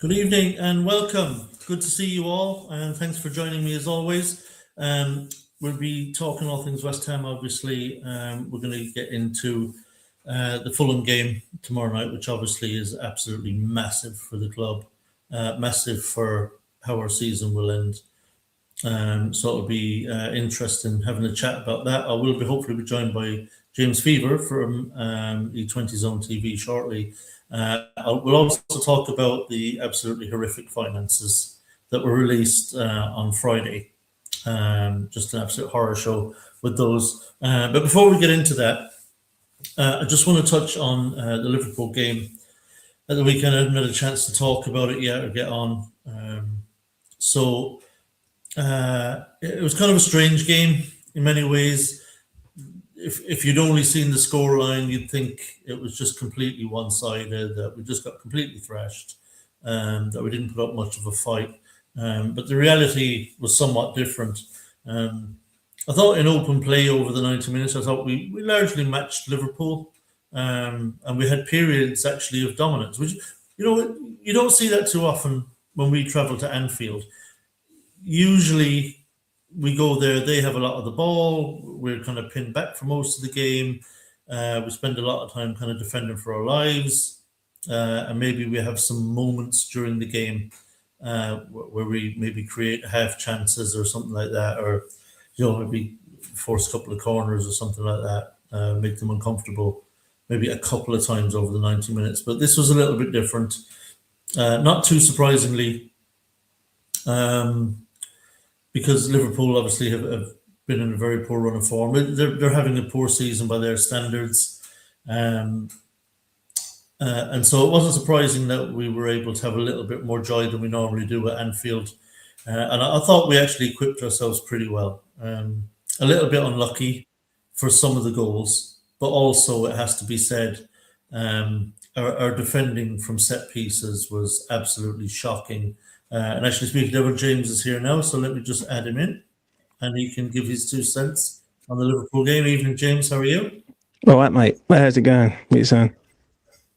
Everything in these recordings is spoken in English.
Good evening and welcome. Good to see you all, and thanks for joining me as always. We'll be talking all things West Ham, obviously. We're going to get into the Fulham game tomorrow night, which obviously is absolutely massive for the club, massive for how our season will end. So it'll be interesting having a chat about that. I will be hopefully be joined by 𝘁𝗵𝗲 from 𝘁𝗵𝗵 shortly. We'll also talk about the absolutely horrific finances that were released on Friday. Just an absolute horror show with those. But before we get into that, I just want to touch on the Liverpool game at the weekend. I haven't had a chance to talk about it yet or get on. It was kind of a strange game in many ways. If you'd only seen the scoreline, you'd think it was just completely one-sided, that we just got completely thrashed, that we didn't put up much of a fight. But the reality was somewhat different. I thought in open play over the 90 minutes, I thought we largely matched Liverpool, and we had periods actually of dominance, which, you don't see that too often when we travel to Anfield. Usually we go there, they have a lot of the ball, we're kind of pinned back for most of the game, we spend a lot of time kind of defending for our lives, and maybe we have some moments during the game where we maybe create half chances or something like that, or maybe force a couple of corners or something like that, make them uncomfortable maybe a couple of times over the 90 minutes. But this was a little bit different, not too surprisingly, because Liverpool obviously have been in a very poor run of form. They're having a poor season by their standards. And so it wasn't surprising that we were able to have a little bit more joy than we normally do at Anfield. And I thought we actually equipped ourselves pretty well. A little bit unlucky for some of the goals, but also it has to be said, our defending from set pieces was absolutely shocking. And actually, speaking of it, James is here now, so let me just add him in, and he can give his 2 cents on the Liverpool game. Evening, James. How are you? All right, mate. How's it going? What are you saying?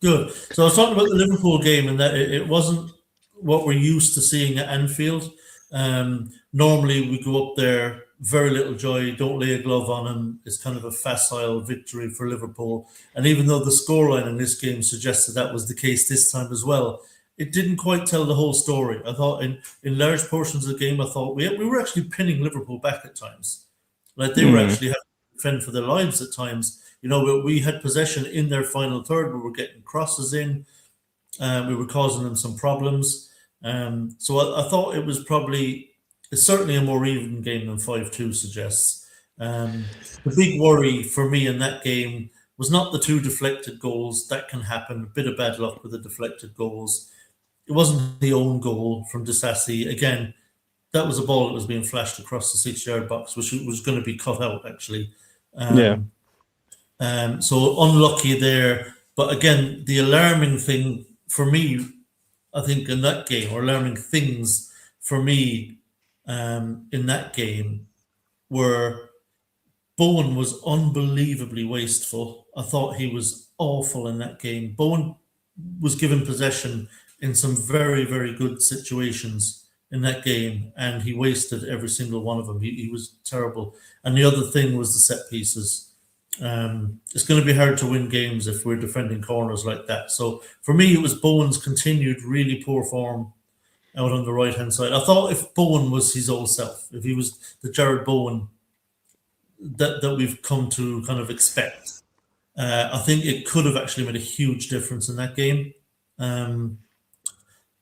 Good. So I was talking about the Liverpool game, and that it wasn't what we're used to seeing at Anfield. Normally, we go up there, very little joy, don't lay a glove on him. It's kind of a facile victory for Liverpool. And even though the scoreline in this game suggested that was the case this time as well, it didn't quite tell the whole story. I thought in large portions of the game, I thought we were actually pinning Liverpool back at times. Like they were actually having to defend for their lives at times. We had possession in their final third. We were getting crosses in. We were causing them some problems. So I thought it's certainly a more even game than 5-2 suggests. The big worry for me in that game was not the 2 deflected goals. That can happen. A bit of bad luck with the deflected goals. It wasn't the own goal from 𝘚𝗵𝗲. Again, that was a ball that was being flashed across the 6-yard box, which was going to be cut out, actually. So unlucky there. But again, the alarming thing for me, I think, in that game, or alarming things for me in that game, were Bowen was unbelievably wasteful. I thought he was awful in that game. Bowen was given possession in some very, very good situations in that game, and he wasted every single one of them. He was terrible. And the other thing was the set pieces. It's going to be hard to win games if we're defending corners like that. So for me, it was Bowen's continued really poor form out on the right-hand side. I thought if Bowen was his old self, if he was the Jared Bowen that we've come to kind of expect, I think it could have actually made a huge difference in that game.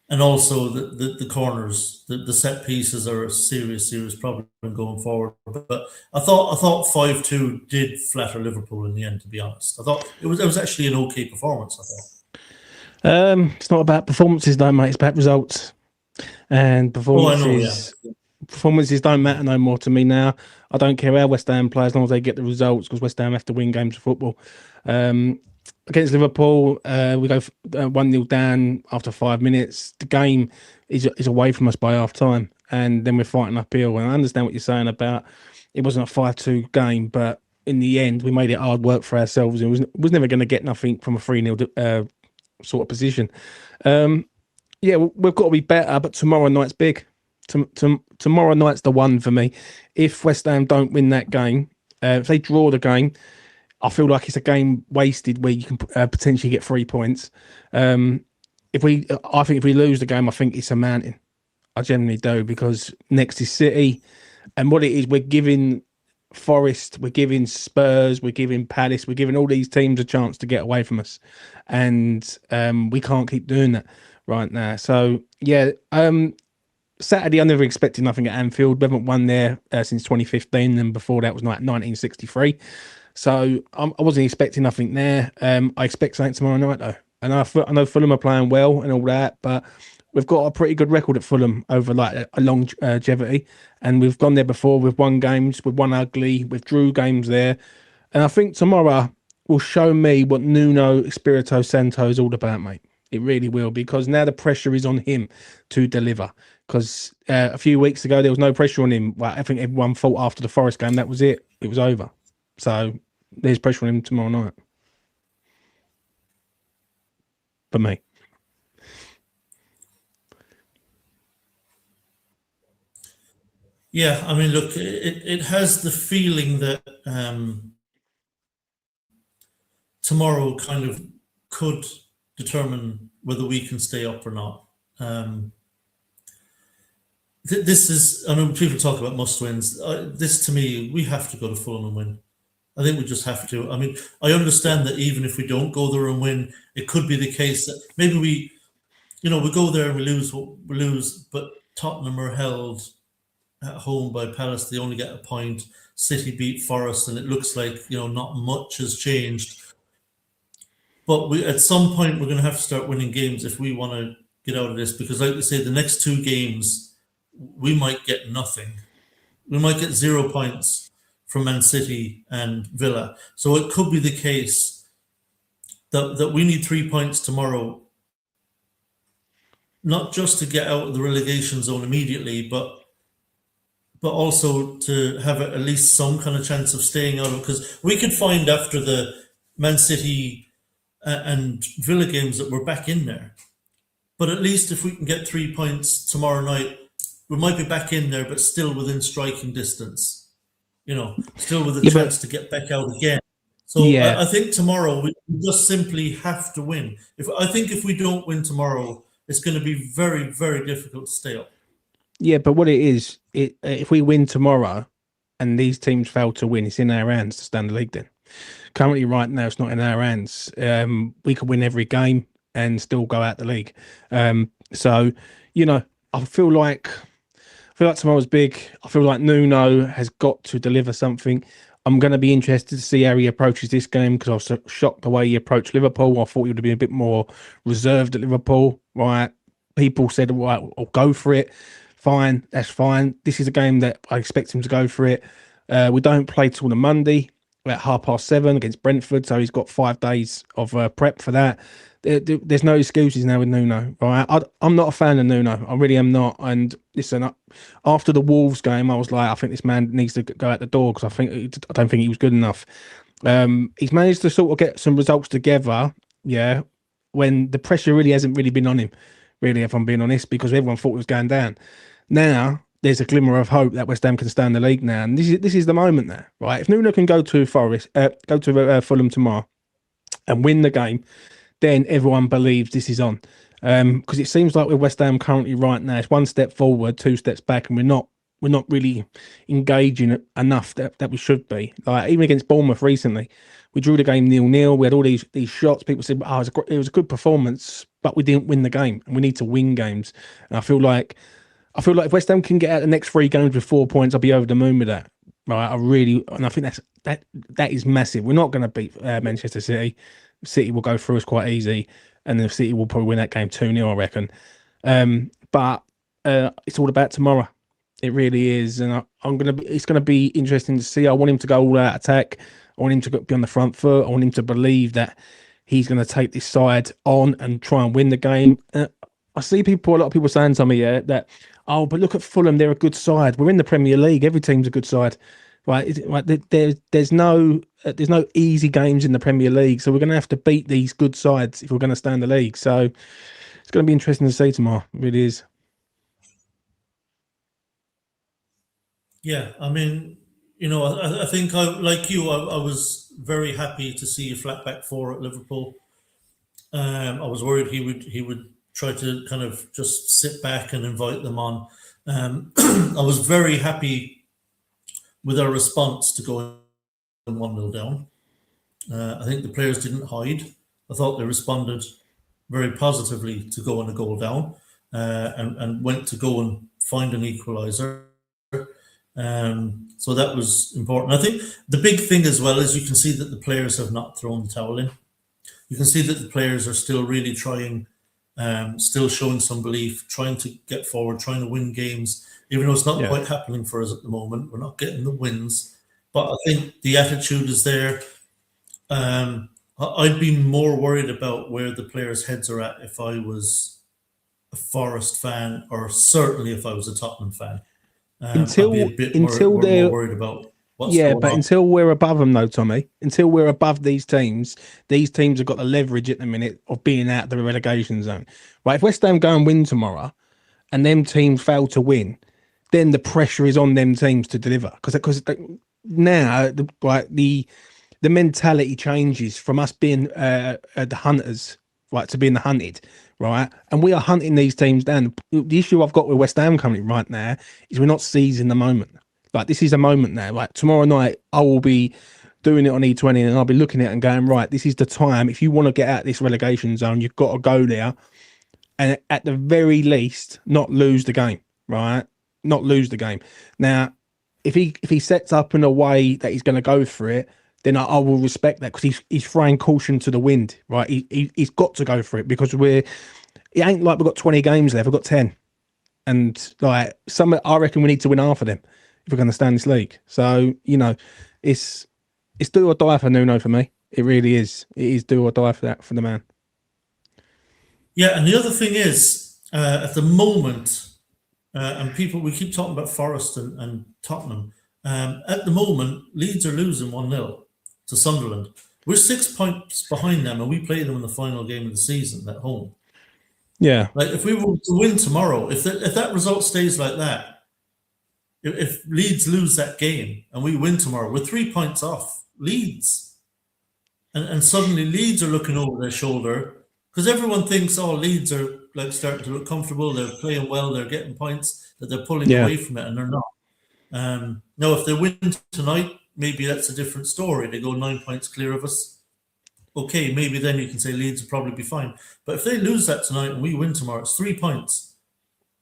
And also the corners, the set pieces are a serious problem going forward. But I thought 5-2 did flatter Liverpool in the end, to be honest. I thought it was actually an okay performance, I thought. It's not about performances though, mate, it's about results. And performances don't matter no more to me now. I don't care how West Ham play as long as they get the results, because West Ham have to win games of football. Against Liverpool, we go 1-0 down after 5 minutes. The game is away from us by half time, and then we're fighting uphill. And I understand what you're saying about it wasn't a 5-2 game, but in the end, we made it hard work for ourselves. It was never going to get nothing from a 3-0 sort of position. Yeah, we've got to be better, but tomorrow night's big. Tomorrow night's the one for me. If West Ham don't win that game, if they draw the game, I feel like it's a game wasted where you can potentially get 3 points. I think if we lose the game, I think it's a mountain. I generally do, because next is City, and what it is, we're giving Forest, we're giving Spurs, we're giving Palace, we're giving all these teams a chance to get away from us, and we can't keep doing that right now. So yeah, Saturday I never expected nothing at Anfield. We haven't won there since 2015, and before that was like 1963. So I wasn't expecting nothing there. I expect something tomorrow night though, and I know Fulham are playing well and all that, but we've got a pretty good record at Fulham over like a longevity, and we've gone there before. We've won games, we've won ugly, we've drew games there, and I think tomorrow will show me what Nuno Espirito Santo is all about, mate. It really will, because now the pressure is on him to deliver. Because a few weeks ago there was no pressure on him. Well, I think everyone thought after the Forest game that was it. It was over. So there's pressure on him tomorrow night. For me. Yeah, I mean, look, it has the feeling that tomorrow kind of could determine whether we can stay up or not. This is, I mean, people talk about must wins. This, to me, we have to go to Fulham and win. I think we just have to. I mean, I understand that even if we don't go there and win, it could be the case that maybe we go there and we lose, but Tottenham are held at home by Palace. They only get a point. City beat Forest, and it looks like, not much has changed. But at some point, we're going to have to start winning games if we want to get out of this, because like you say, the next 2 games, we might get nothing. We might get 0 points from Man City and Villa. So it could be the case that we need 3 points tomorrow, not just to get out of the relegation zone immediately, but also to have at least some kind of chance of staying out of it. Because we could find after the Man City and Villa games that we're back in there. But at least if we can get 3 points tomorrow night, we might be back in there, but still within striking distance. Still with a chance to get back out again. So yeah. I think tomorrow we just simply have to win. I think if we don't win tomorrow, it's going to be very, very difficult to stay up. Yeah, but what it is, if we win tomorrow and these teams fail to win, it's in our hands to stand the league then. Currently, right now, it's not in our hands. We could win every game and still go out the league. So, I feel like tomorrow's big. I feel like Nuno has got to deliver something. I'm going to be interested to see how he approaches this game, because I was shocked the way he approached Liverpool. I thought he would have been a bit more reserved at Liverpool. Right? People said, right, I'll go for it. Fine, that's fine. This is a game that I expect him to go for it. We don't play till the Monday at 7:30 against Brentford, so he's got 5 days of prep for that. There's no excuses now with Nuno, right? I'm not a fan of Nuno. I really am not. And listen, after the Wolves game, I was like, I think this man needs to go out the door, because I don't think he was good enough. He's managed to sort of get some results together, yeah, when the pressure really hasn't really been on him, really, if I'm being honest, because everyone thought it was going down. Now there's a glimmer of hope that West Ham can stand the league now, and this is the moment now, right? If Nuno can go to Fulham tomorrow and win the game, then everyone believes this is on. Because it seems like with West Ham currently right now, it's 1 step forward, 2 steps back, and we're not really engaging enough that we should be. Like even against Bournemouth recently, we drew the game 0-0. We had all these shots. People said, "Oh, it was a good performance," but we didn't win the game, and we need to win games. And I feel like if West Ham can get out the next 3 games with 4 points, I'll be over the moon with that. Right? I think that is massive. We're not going to beat Manchester City. City will go through us quite easy, and the City will probably win that game 2-0, I reckon. But it's all about tomorrow. It really is, and it's going to be interesting to see. I want him to go all out attack. I want him to be on the front foot. I want him to believe that he's going to take this side on and try and win the game. I see a lot of people saying to me, that, oh, but look at Fulham, they're a good side. We're in the Premier League. Every team's a good side. Right? There's no easy games in the Premier League, so we're going to have to beat these good sides if we're going to stand the league. So it's going to be interesting to see tomorrow. It really is. Yeah, I mean, you know, I think like you, I was very happy to see a flat back four at Liverpool. I was worried he would try to kind of just sit back and invite them on. I was very happy with our response to going 1-0 down. I think the players didn't hide. I thought they responded very positively to going a goal down, and went to go and find an equaliser. So that was important. I think the big thing as well is you can see that the players have not thrown the towel in. You can see that the players are still really trying, still showing some belief, trying to get forward, trying to win games, even though it's not quite happening for us at the moment. We're not getting the wins, but I think the attitude is there. I'd be more worried about where the players' heads are at if I was a Forest fan, or certainly if I was a Tottenham fan. Until they're more worried about what's going on. Until we're above them, though, Tommy. Until we're above these teams have got the leverage at the minute of being out of the relegation zone. Right? If West Ham go and win tomorrow, and them teams fail to win, then the pressure is on them teams to deliver. Because now, the mentality changes from us being the hunters, right, to being the hunted. Right, and we are hunting these teams down. The issue I've got with West Ham coming right now is we're not seizing the moment. Like, this is a moment now. Like, tomorrow night, I will be doing it on E20, and I'll be looking at it and going, right, this is the time. If you want to get out of this relegation zone, you've got to go there, and at the very least, not lose the game. Right, not lose the game. Now, if he sets up in a way that he's going to go for it, then I will respect that, because he's throwing caution to the wind, right? He's got to go for it, because it ain't like we've got 20 games left. We've got 10, and like I reckon we need to win half of them if we're going to stand this league. So, you know, it's do or die for Nuno for me. It really is. It is do or die for that, for the man. Yeah, and the other thing is, at the moment, and we keep talking about Forest and Tottenham. At the moment, Leeds are losing 1-0 to Sunderland. We're 6 points behind them, and we play them in the final game of the season at home. Yeah. Like, if we were to win tomorrow, if that result stays like that, if Leeds lose that game and we win tomorrow, we're 3 points off Leeds. And suddenly Leeds are looking over their shoulder, because everyone thinks, oh, Leeds are like starting to look comfortable, they're playing well, they're getting points, that they're pulling away from it, and they're not. Now, if they win tonight, maybe that's a different story. They go 9 points clear of us. Okay, maybe then you can say Leeds will probably be fine. But if they lose that tonight and we win tomorrow, it's 3 points.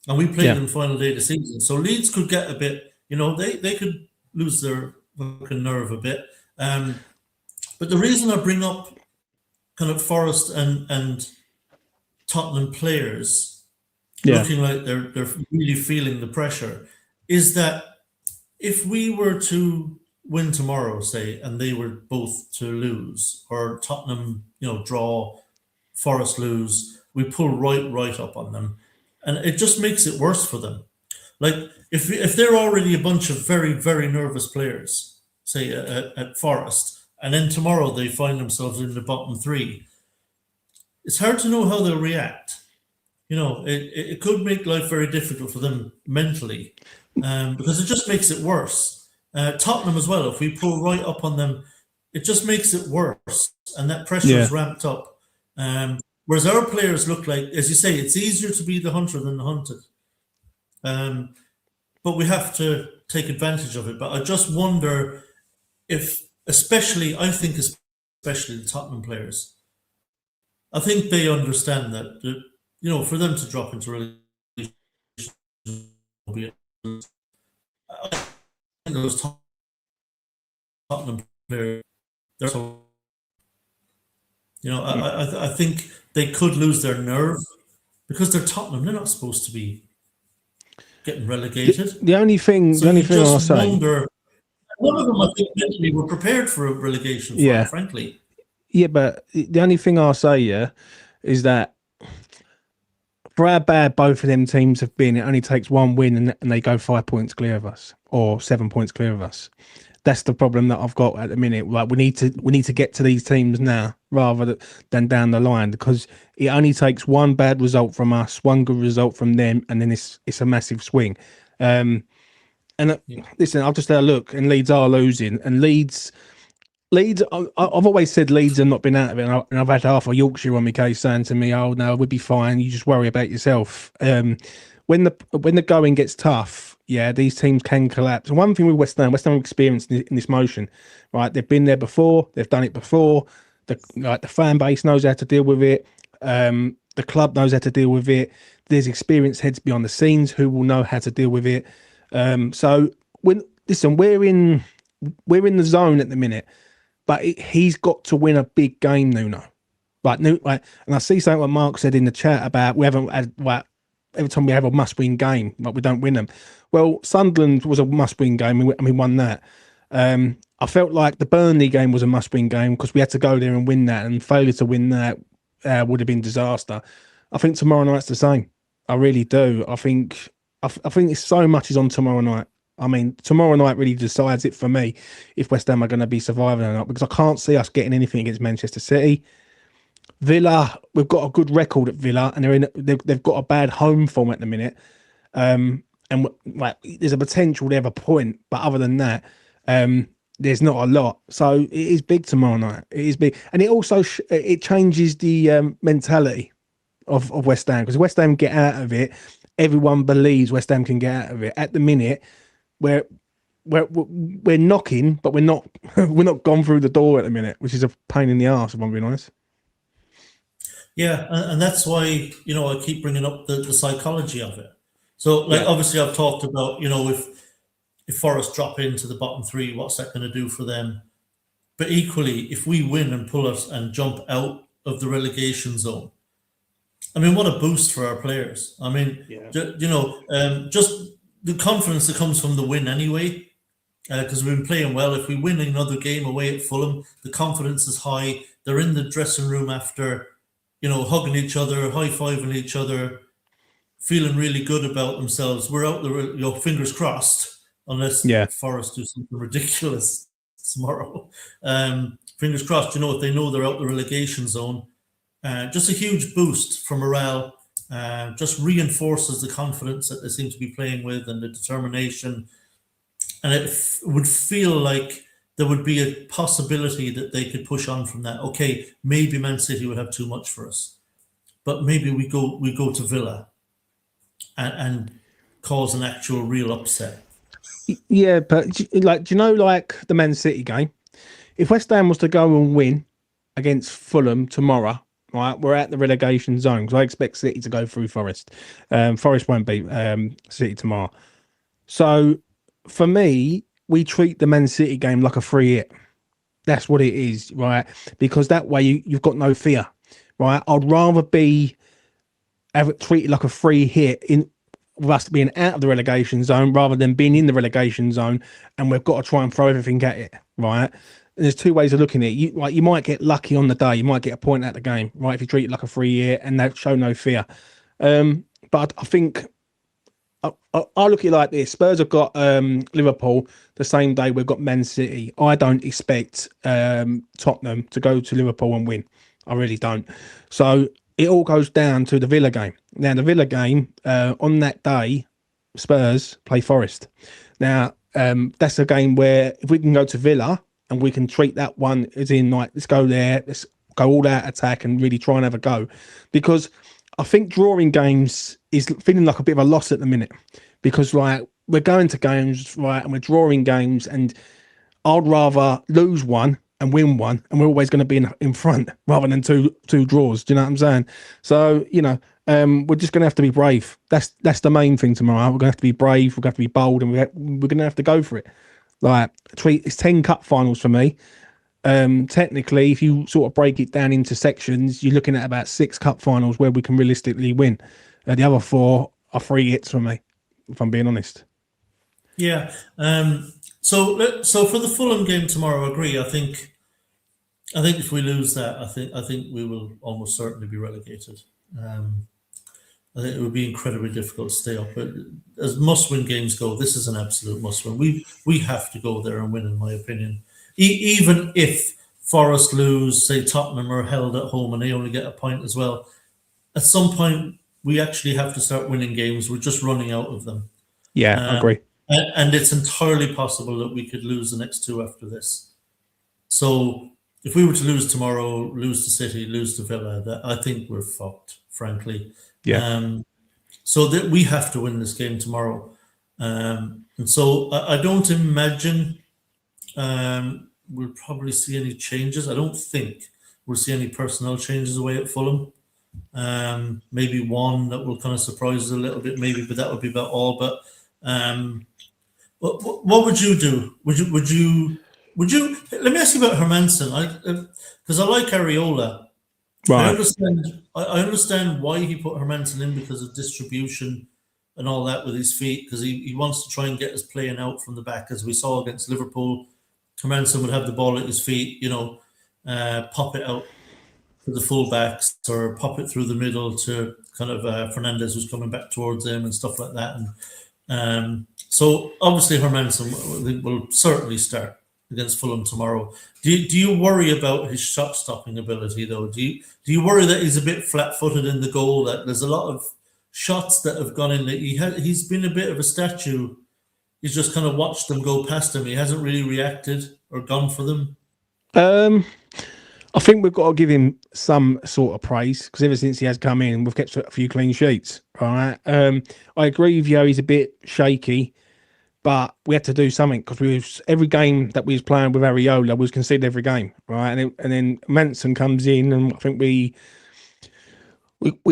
And we play them final day of the season. So Leeds could get a bit, you know, they could lose their fucking nerve a bit. But the reason I bring up kind of Forest and Tottenham players looking like they're really feeling the pressure is that if we were to win tomorrow, say, and they were both to lose, or Tottenham, you know, draw, Forest lose, we pull right up on them, and it just makes it worse for them. Like, if they're already a bunch of very, very nervous players, say at Forest, and then tomorrow they find themselves in the bottom three, it's hard to know how they'll react. You know, it could make life very difficult for them mentally, because it just makes it worse. Tottenham as well, if we pull right up on them, it just makes it worse, and that pressure is ramped up. Whereas our players look like, as you say, it's easier to be the hunter than the hunted. But we have to take advantage of it. But I just wonder if, especially the Tottenham players, I think they understand that, you know, for them to drop into relegation, those Tottenham players, so, you know, I think they could lose their nerve because they're Tottenham. They're not supposed to be getting relegated. The only thing I'll say, none of them, I think, mentally were prepared for a relegation fight, frankly. Yeah, but the only thing I'll say, is that for how bad both of them teams have been, it only takes one win and they go 5 points clear of us, or 7 points clear of us. That's the problem that I've got at the minute. Like we need to get to these teams now rather than down the line, because it only takes one bad result from us, one good result from them, and then it's a massive swing. Listen, I've just had a look, and Leeds are losing, and Leeds. I've always said Leeds have not been out of it, and I've had half of Yorkshire on my case saying to me, "Oh no, we'll be fine. You just worry about yourself." When the going gets tough, yeah, these teams can collapse. And one thing with West Ham experienced in this motion, right? They've been there before, they've done it before. The fan base knows how to deal with it. The club knows how to deal with it. There's experienced heads behind the scenes who will know how to deal with it. So we're in the zone at the minute. But he's got to win a big game, Nuno. And I see something what Mark said in the chat about we haven't had every time we have a must-win game, but we don't win them. Well, Sunderland was a must-win game, and we won that. I felt like the Burnley game was a must-win game because we had to go there and win that, and failure to win that would have been disaster. I think tomorrow night's the same. I really do. I think it's so much is on tomorrow night. I mean, tomorrow night really decides it for me if West Ham are going to be surviving or not, because I can't see us getting anything against Manchester City. Villa, we've got a good record at Villa, and they've got a bad home form at the minute. And there's a potential they have a point, but other than that, there's not a lot. So it is big tomorrow night. It is big, and it also it changes the mentality of West Ham, because West Ham get out of it. Everyone believes West Ham can get out of it. At the minute, we're knocking, but we're not gone through the door at the minute, which is a pain in the arse, if I'm being honest. Yeah, and that's why I keep bringing up the psychology of it. So, obviously, I've talked about if Forest drop into the bottom three, what's that going to do for them? But equally, if we win and pull us and jump out of the relegation zone, I mean, what a boost for our players. I mean, just the confidence that comes from the win anyway, because we've been playing well. If we win another game away at Fulham, the confidence is high. They're in the dressing room after, hugging each other, high-fiving each other, feeling really good about themselves. We're out there, fingers crossed, unless Forest do something ridiculous tomorrow. Fingers crossed, if they know they're out the relegation zone. Just a huge boost for morale. Just reinforces the confidence that they seem to be playing with and the determination. And it would feel like there would be a possibility that they could push on from that. Okay, maybe Man City would have too much for us, but maybe we go to Villa and cause an actual real upset. Yeah, but do you know, like the Man City game, if West Ham was to go and win against Fulham tomorrow, right, we're at the relegation zone, because I expect City to go through Forest. Forest won't beat City tomorrow. So for me, we treat the Man City game like a free hit. That's what it is, right? Because that way you've got no fear, right? I'd rather have it treated like a free hit with us being out of the relegation zone rather than being in the relegation zone and we've got to try and throw everything at it, right? And there's two ways of looking at it. You might get lucky on the day. You might get a point at the game, right? If you treat it like a free hit and they show no fear. But I think I'll look at it like this. Spurs have got Liverpool the same day we've got Man City. I don't expect Tottenham to go to Liverpool and win. I really don't. So it all goes down to the Villa game. Now, the Villa game, on that day, Spurs play Forest. Now, that's a game where if we can go to Villa and we can treat that one as in, like, let's go there, let's go all out attack and really try and have a go. Because I think drawing games is feeling like a bit of a loss at the minute, because like we're going to games, right, and we're drawing games, and I'd rather lose one and win one, and we're always going to be in front rather than two draws. Do you know what I'm saying? So we're just going to have to be brave. That's the main thing tomorrow. We're going to have to be brave. We're going to have to be bold, and we're going to have to go for it. Like it's 10 cup finals for me. Technically, if you sort of break it down into sections, you're looking at about 6 cup finals where we can realistically win. The other 4 are free hits for me, if I'm being honest. Yeah. So for the Fulham game tomorrow, I agree. I think if we lose that, I think we will almost certainly be relegated. I I think it would be incredibly difficult to stay up. But as must-win games go, this is an absolute must-win. We have to go there and win, in my opinion. Even if Forest lose, say Tottenham are held at home and they only get a point as well, at some point we actually have to start winning games. We're just running out of them. Yeah, I agree. And it's entirely possible that we could lose the next two after this. So if we were to lose tomorrow, lose to City, lose to Villa, I think we're fucked, frankly. Yeah. So that we have to win this game tomorrow. And so I don't imagine we'll probably see any changes. I don't think we'll see any personnel changes away at Fulham. Maybe one that will kind of surprise us a little bit, maybe, but that would be about all. But what would you do? Would you? Let me ask you about 𝗿𝗵𝗺, because I like Areola. Right. I understand why he put 𝗿𝗵𝗺 in, because of distribution and all that with his feet, because he wants to try and get us playing out from the back, as we saw against Liverpool. 𝗿𝗵𝗺 would have the ball at his feet, pop it out to the fullbacks or pop it through the middle to kind of Fernandes, who's coming back towards him and stuff like that. And so obviously 𝗿𝗵𝗺 will certainly start against Fulham tomorrow. Do you worry about his shot stopping ability though? Do you worry that he's a bit flat-footed in the goal? That there's a lot of shots that have gone in that he's been a bit of a statue. He's just kind of watched them go past him. He hasn't really reacted or gone for them. I think we've got to give him some sort of praise, because ever since he has come in, we've kept a few clean sheets. Right. I agree with you. He's a bit shaky, but we had to do something, because every game that we was playing with Areola was conceded every game, right? And then Manson comes in, and I think we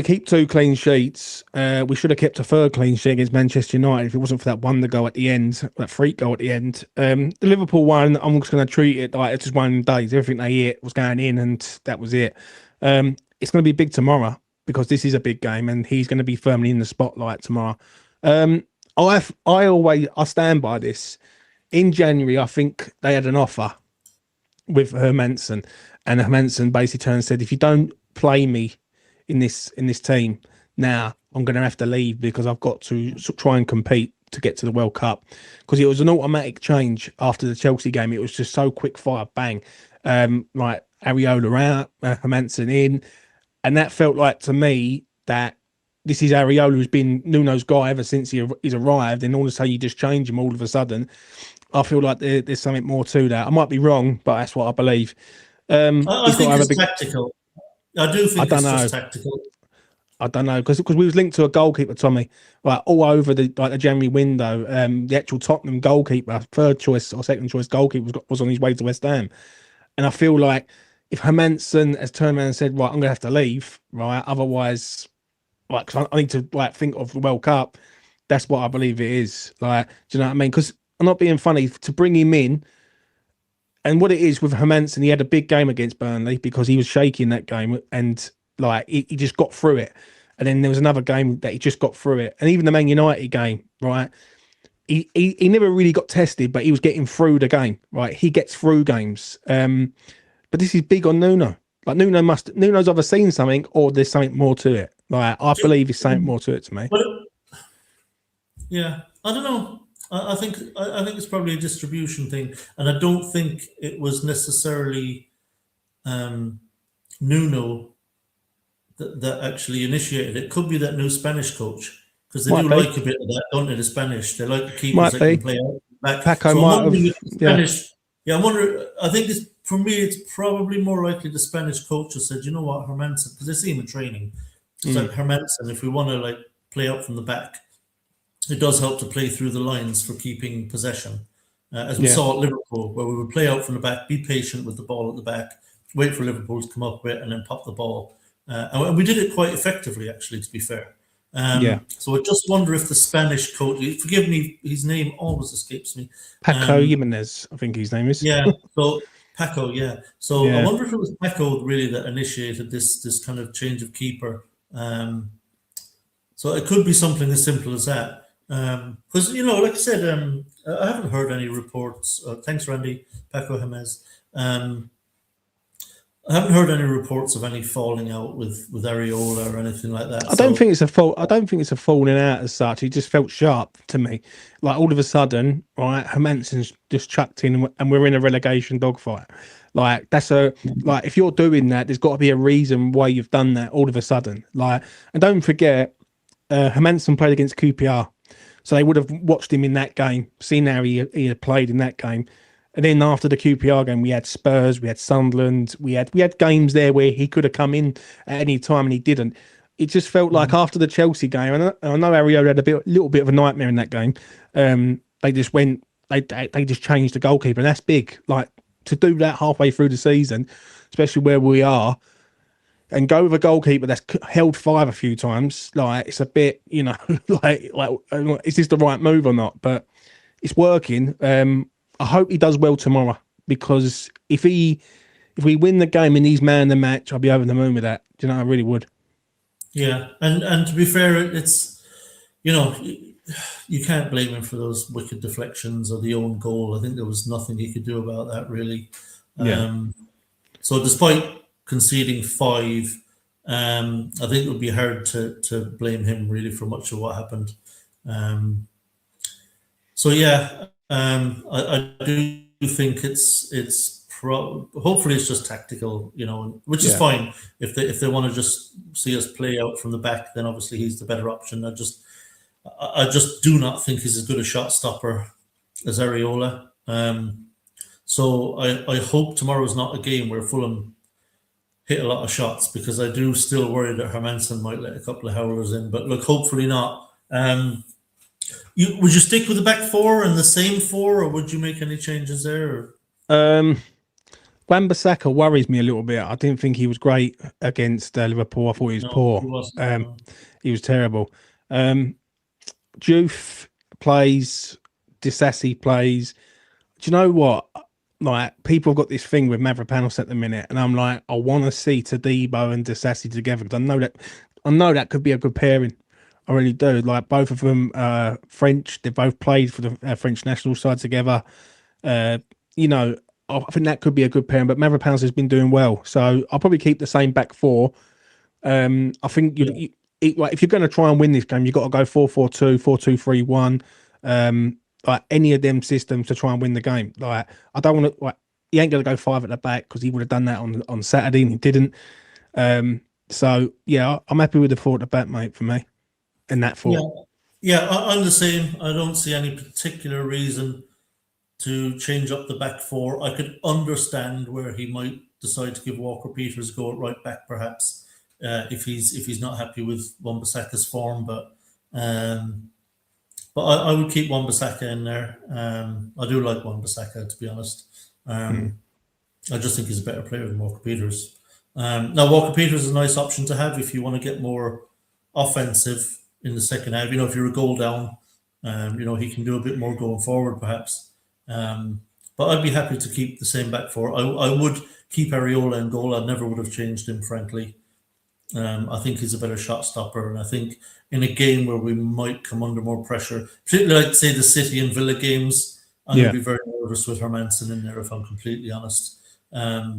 keep 2 clean sheets. We should have kept a 3rd clean sheet against Manchester United if it wasn't for that wonder goal at the end, that freak goal at the end. The Liverpool one, I'm just going to treat it like it's just one of the days. Everything they hit was going in, and that was it. It's going to be big tomorrow, because this is a big game, and he's going to be firmly in the spotlight tomorrow. I stand by this. In January, I think they had an offer with 𝗿𝗵𝗺, and 𝗿𝗵𝗺 basically turned and said, if you don't play me in this team now, I'm going to have to leave, because I've got to try and compete to get to the World Cup. Because it was an automatic change after the Chelsea game. It was just so quick fire, bang, like Areola out, 𝗿𝗵𝗺 in, and that felt like to me that this is Areola, who's been Nuno's guy ever since he's arrived, and all of a sudden you just change him all of a sudden. I feel like there's something more to that. I might be wrong, but that's what I believe. I think it's tactical. I do think it's just tactical. I don't know, because we was linked to a goalkeeper, Tommy, like all over the January window. The actual Tottenham goalkeeper, 3rd choice or 2nd choice goalkeeper, was on his way to West Ham, and I feel like if 𝗿𝗵𝗺 has turned around and said, right, I'm going to have to leave, right, otherwise, like, cause I need to think of the World Cup. That's what I believe it is. Like, do you know what I mean? Because I'm not being funny, to bring him in. And what it is with 𝗿𝗵𝗺, he had a big game against Burnley because he was shaky in that game, and like he just got through it. And then there was another game that he just got through it. And even the Man United game, right? He never really got tested, but he was getting through the game, right? He gets through games. But this is big on Nuno. Like Nuno's either seen something or there's something more to it. Like I believe there's something more to it to me. Yeah, I don't know. I think it's probably a distribution thing, and I don't think it was necessarily Nuno that actually initiated it. Could be that new Spanish coach, because they do like a bit of that, don't they? The Spanish, they like the keepers that can play out back. Paco so might have, Spanish. Yeah, I wonder. I think for me, it's probably more likely the Spanish coach has said, you know what, 𝗿𝗵𝗺, because they see him in training. It's like 𝗿𝗵𝗺, if we want to play out from the back, it does help to play through the lines for keeping possession. As we saw at Liverpool, where we would play out from the back, be patient with the ball at the back, wait for Liverpool to come up with it, and then pop the ball. And we did it quite effectively, actually, to be fair. So I just wonder if the Spanish coach, forgive me, his name always escapes me. Paco Jimenez, I think his name is. Yeah, so Paco, yeah. So I wonder if it was Paco really that initiated this kind of change of keeper. So it could be something as simple as that. Because, like I said, I haven't heard any reports. Thanks, Randy, Paco Jimenez. I haven't heard any reports of any falling out with Areola or anything like that. I don't think it's a fault. I don't think it's a falling out as such. He just felt sharp to me. Like all of a sudden, right, 𝘠𝗵𝗺's just chucked in, and we're in a relegation dogfight. Like that's like if you're doing that, there's got to be a reason why you've done that all of a sudden. Like, and don't forget, 𝘠𝗵𝗺 played against 𝘂𝗵𝗄, so they would have watched him in that game, seen how he had played in that game. And then after the 𝘂𝗵𝗄 game, we had Spurs, we had Sunderland, we had games there where he could have come in at any time and he didn't. It just felt like after the Chelsea game, and I know 𝗟RECH had a little bit of a nightmare in that game. They just changed the goalkeeper, and that's big. Like to do that halfway through the season, especially where we are, and go with a goalkeeper that's held 5 a few times. Like it's a bit, like is this the right move or not? But it's working. I hope he does well tomorrow, because if we win the game and he's man of the match, I'll be over the moon with that. Do you know, I really would. Yeah, and to be fair, it's you can't blame him for those wicked deflections or the own goal. I think there was nothing he could do about that really. Yeah. So despite conceding 5, I think it would be hard to blame him really for much of what happened. So yeah. I do think hopefully it's just tactical, which is fine. If they want to just see us play out from the back, then obviously he's the better option. I just do not think he's as good a shot stopper as Areola. So I hope tomorrow's not a game where Fulham hit a lot of shots, because I do still worry that 𝘠𝗵𝗺 might let a couple of howlers in. But look, hopefully not. Would you stick with the back 4 and the same 4, or would you make any changes there? Wan-Bissaka worries me a little bit. I didn't think he was great against Liverpool. I thought he was poor. He was terrible. Diouf plays, 𝗟عني plays. Do you know what? Like, people have got this thing with Mavropanos at the minute, and I'm like, I want to see Todibo and 𝗟عني together, because I know that could be a good pairing. I really do. Like, both of them French. They both played for the French national side together. I think that could be a good pairing. But Mavropanos has been doing well, so I'll probably keep the same back 4. I think if you're going to try and win this game, you've got to go 4-4-2, 4-2-3-1. Like any of them systems to try and win the game. Like, I don't want to. Like, he ain't going to go 5 at the back, because he would have done that on Saturday and he didn't. So yeah, I'm happy with the 4 at the back, mate. For me. In that 4. Yeah, I'm the same. I don't see any particular reason to change up the back 4. I could understand where he might decide to give Walker-Peters a go at right back, perhaps, if he's not happy with Wan-Bissaka's form. But I would keep Wan-Bissaka in there. I do like Wan-Bissaka, to be honest. I just think he's a better player than Walker-Peters. Now, Walker-Peters is a nice option to have if you want to get more offensive in the second half. If you're a goal down, he can do a bit more going forward, perhaps. But I'd be happy to keep the same back 4. I would keep Areola in goal. I never would have changed him, frankly. I think he's a better shot stopper, and I think in a game where we might come under more pressure, particularly like say the City and Villa games, I'm going to be very nervous with 𝘠𝗵𝗺 in there, if I'm completely honest. But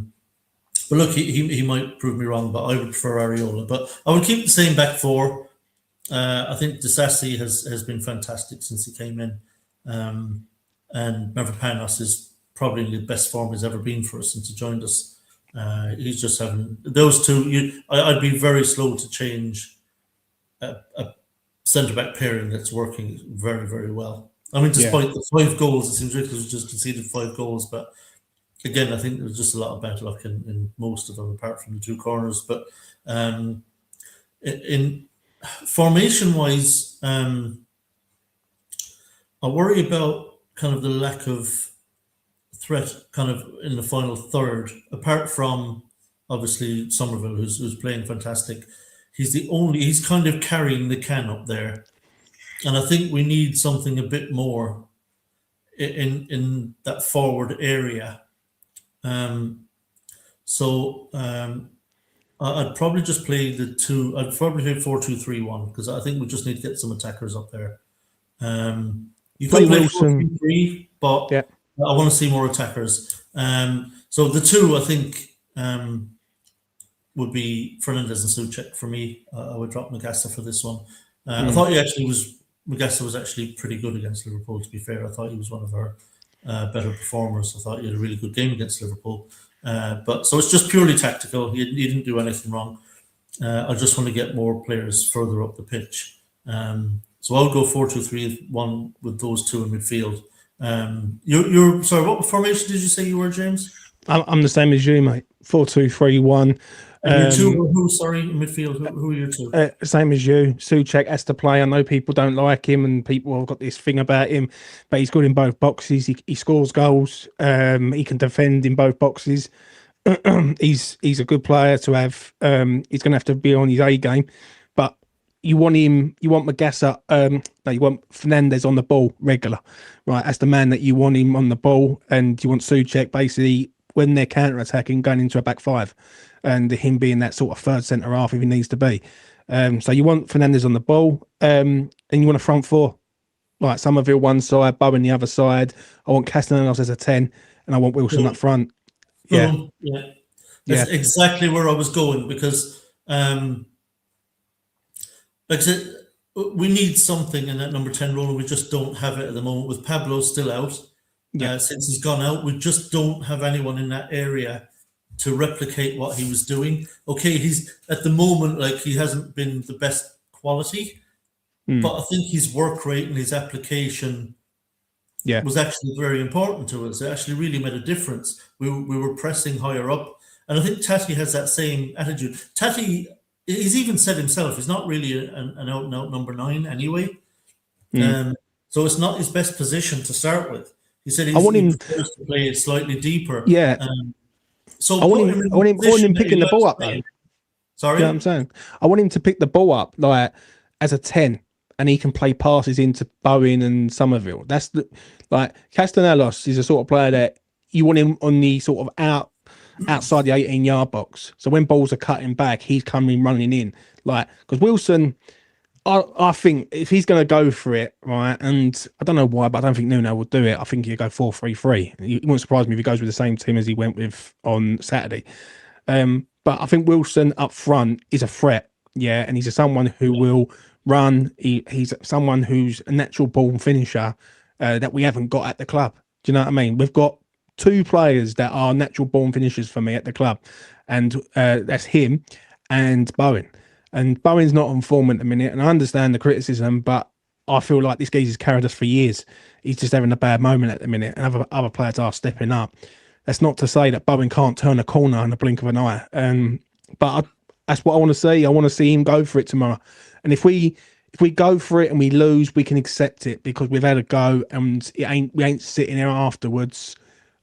look, he might prove me wrong, but I would prefer Areola. But I would keep the same back 4. I think 𝗟عني has been fantastic since he came in, and Mavropanos is probably in the best form he's ever been for us since he joined us. He's just having those 2. I'd be very slow to change a centre back pairing that's working very, very well. I mean, despite the 5 goals, it seems ridiculous we just conceded 5 goals, but again, I think there was just a lot of bad luck in most of them, apart from the 2 corners. But in formation-wise, I worry about kind of the lack of threat kind of in the final third, apart from obviously 𝘠𝗵𝗺, who's playing fantastic. He's kind of carrying the can up there. And I think we need something a bit more in that forward area. I'd probably just play the 2. I'd probably play 4-2-3-1, because I think we just need to get some attackers up there. You could play 4-3-3, but I want to see more attackers. So the 2, I think, would be Fernandez and Souček for me. I would drop 𝗟𝗏 for this one. I thought 𝗟RESH was actually pretty good against Liverpool, to be fair. I thought he was one of our better performers. I thought he had a really good game against Liverpool. So it's just purely tactical. He didn't do anything wrong. I just want to get more players further up the pitch. So I'll go 4-2-3-1 with those two in midfield. You're sorry, what formation did you say you were, James? I'm the same as you, mate. 4-2-3-1. And your two were who? Sorry, in midfield. Who are your two? Same as you. Souček has to play. I know people don't like him, and people have got this thing about him, but he's good in both boxes. He scores goals. He can defend in both boxes. He's a good player to have. He's going to have to be on his A game, but you want him. You want 𝗟𝗏. No, you want Fernandez on the ball regular, right? As the man that you want him on the ball, and you want Souček basically when they're counter attacking going into a back five, and him being that sort of third centre half if he needs to be. So you want Fernandez on the ball, and you want a front four, like 𝘵𝗵𝗲 one side, Bowen the other side. I want Castellanos as a 10, and I want Wilson up front. Yeah, That's exactly where I was going, because like I said, we need something in that number 10 role, and we just don't have it at the moment. With Pablo still out, since he's gone out, we just don't have anyone in that area to replicate what he was doing. Okay, he's at the moment, like, he hasn't been the best quality, but I think his work rate and his application was actually very important to us. It actually really made a difference. We were pressing higher up, and I think Tati has that same attitude. Tati, he's even said himself, he's not really an out-and-out number 9 anyway. So it's not his best position to start with. He said he prefers to play it slightly deeper. So I want him picking the ball up, though. Sorry? You know what I'm saying? I want him to pick the ball up like as a 10, and he can play passes into Bowen and 𝘵𝗵𝗲. That's like Castellanos is a sort of player that you want him on the sort of outside the 18-yard box. So when balls are cutting back, he's coming running in. Like, because Wilson, I think if he's going to go for it, right, and I don't know why, but I don't think Nuno will do it. I think he'll go 4-3-3. It won't surprise me if he goes with the same team as he went with on Saturday. But I think Wilson up front is a threat, and he's someone who will run. He's someone who's a natural born finisher that we haven't got at the club. Do you know what I mean? We've got 2 players that are natural born finishers for me at the club, and that's him and Bowen. And Bowen's not on form at the minute, and I understand the criticism, but I feel like this geezer's carried us for years. He's just having a bad moment at the minute, and other players are stepping up. That's not to say that Bowen can't turn a corner in the blink of an eye. But that's what I want to see. I want to see him go for it tomorrow. And if we go for it and we lose, we can accept it, because we've had a go, and we ain't sitting there afterwards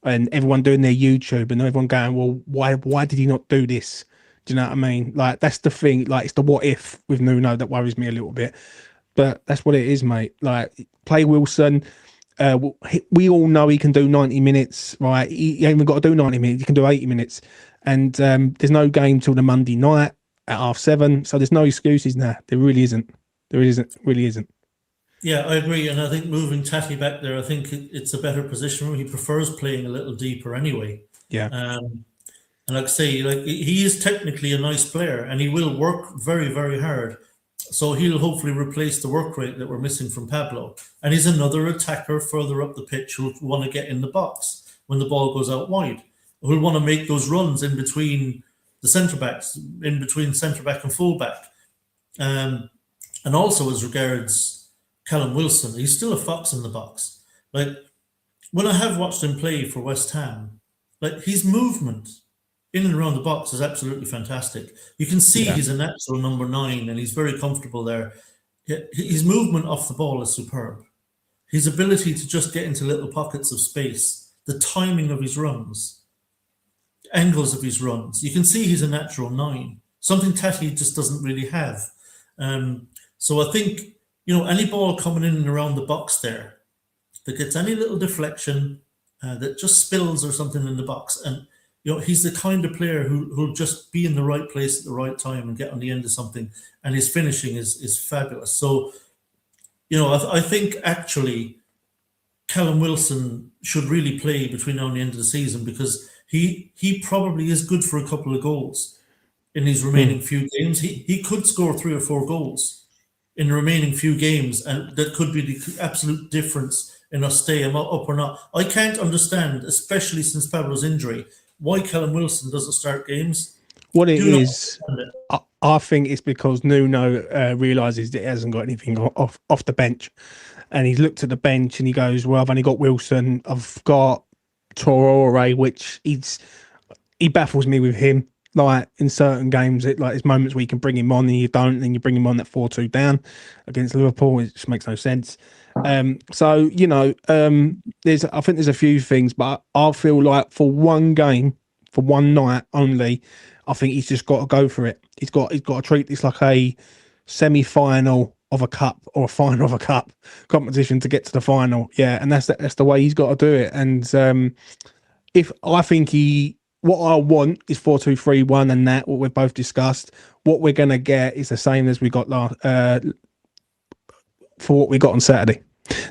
and everyone doing their YouTube and everyone going, well, why did he not do this? Do you know what I mean? Like, that's the thing. Like, it's the what if with Nuno that worries me a little bit. But that's what it is, mate. Like, play Wilson. We all know he can do 90 minutes, right? He ain't even got to do 90 minutes. He can do 80 minutes. And there's no game till the Monday night at 7:30. So there's no excuses now. There really isn't. Really isn't. Yeah, I agree. And I think moving Tati back there, I think it's a better position for him. He prefers playing a little deeper anyway. And like I say, like, he is technically a nice player, and he will work very, very hard. So he'll hopefully replace the work rate that we're missing from Pablo. And he's another attacker further up the pitch who'll want to get in the box when the ball goes out wide. Who'll want to make those runs in between the centre-backs, in between centre-back and full-back. And also as regards Callum Wilson, he's still a fox in the box. Like, when I have watched him play for West Ham, like, his movement in and around the box is absolutely fantastic. You can see he's a natural number 9, and he's very comfortable there. His movement off the ball is superb. His ability to just get into little pockets of space, the timing of his runs, angles of his runs. You can see he's a natural 9, something Tati just doesn't really have. So I think, any ball coming in and around the box there that gets any little deflection, that just spills or something in the box, and he's the kind of player who'll just be in the right place at the right time and get on the end of something, and his finishing is fabulous. So, I think actually Callum Wilson should really play between now and the end of the season, because he probably is good for a couple of goals. in these remaining few games. He could score 3 or 4 goals in the remaining few games, and that could be the absolute difference in us staying up or not. I can't understand, especially since Pablo's injury, why Callum Wilson doesn't start games. What it is, I think it's because Nuno realises that he hasn't got anything off the bench, and he's looked at the bench and he goes, "Well, I've only got Wilson. I've got 𝗟R𝘁𝗲, which he baffles me with him. Like in certain games, there's moments where you can bring him on and you don't, and you bring him on at 4-2 down against Liverpool. It just makes no sense. So you know, I think there's a few things, but I feel like for one game, for one night only, I think he's just got to go for it. He's got to treat this like a semi-final of a cup or a final of a cup competition to get to the final. Yeah, and that's the way he's got to do it. And if I think what I want is 4-2-3-1, and that what we've both discussed. What we're gonna get is the same as we got for what we got on Saturday.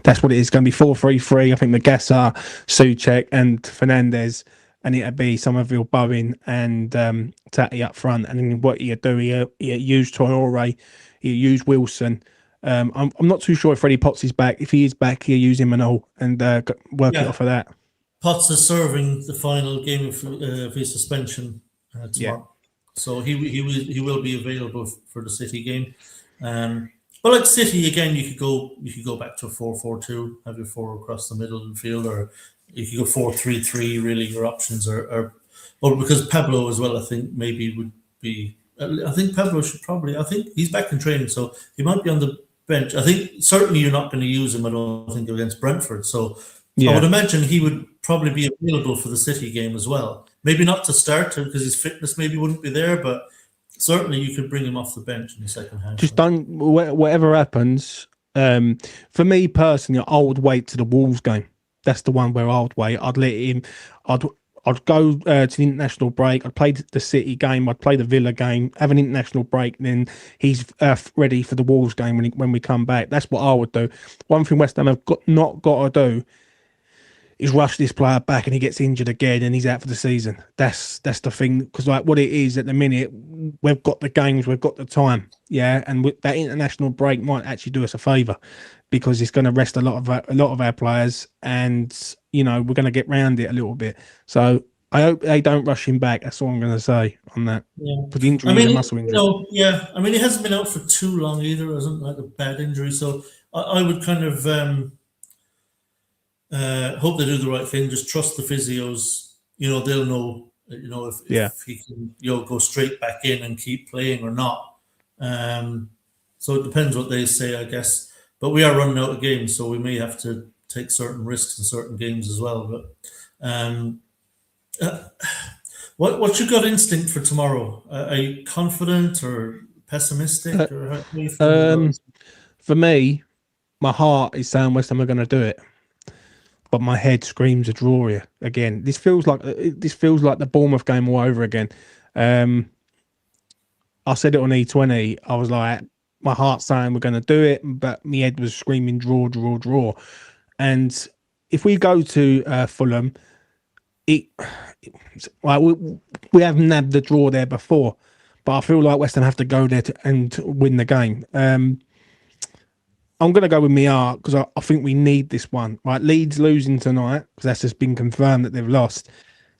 That's what it is. Going to be 4-3-3. I think 𝗵𝗵, 𝘂𝗵𝗵, and Fernandes, and it'll be 𝘁𝗵𝗲, Bowen, and 𝗟R𝘁𝗲 up front. And then what you do, you use 𝗟R𝘁𝗲, you use Wilson. I'm not too sure if Freddie Potts is back. If he is back, you use him and all, and work it off of that. Potts is serving the final game of his suspension tomorrow, so he will be available for the City game. But like City again, you could go back to a 4-4-2, have your 4 across the middle of the field, or you could go 4-3-3. Really, your options are because Pablo as well. I think maybe would be. I think Pablo should probably. I think he's back in training, so he might be on the bench. I think certainly you're not going to use him. I don't think against Brentford. So I would imagine he would probably be available for the City game as well. Maybe not to start because his fitness maybe wouldn't be there, but certainly you could bring him off the bench in the second half. Just don't, whatever happens. For me personally, I would wait to the Wolves game. That's the one where I would wait. I'd let him. I'd go to the international break. I'd play the City game. I'd play the Villa game. Have an international break. Then he's ready for the Wolves game when we come back. That's what I would do. One thing West Ham have not got to do is rush this player back and he gets injured again and he's out for the season. That's the thing, because like what it is at the minute, we've got the games, we've got the time, and that international break might actually do us a favour because it's going to rest a lot of our players, and you know we're going to get round it a little bit. So I hope they don't rush him back. That's all I'm going to say on that. For the injury, the muscle injury. I mean, he hasn't been out for too long either. It wasn't like a bad injury, so I would kind of. Hope they do the right thing. Just trust the physios. You know, they'll know. You know, if he can, go straight back in and keep playing or not. So it depends what they say, I guess. But we are running out of games, so we may have to take certain risks in certain games as well. But what's your gut instinct for tomorrow? Are you confident or pessimistic? Or how do you feel for me, my heart is saying West Ham are going to do it. But my head screams a draw here again. This feels like the Bournemouth game all over again. I said it on E20. I was like, my heart's saying we're going to do it, but my head was screaming draw, draw, draw. And if we go to Fulham, we haven't had the draw there before, but I feel like West Ham have to go there and win the game. I'm going to go with my heart because I think we need this one. Right, Leeds losing tonight because that's just been confirmed that they've lost.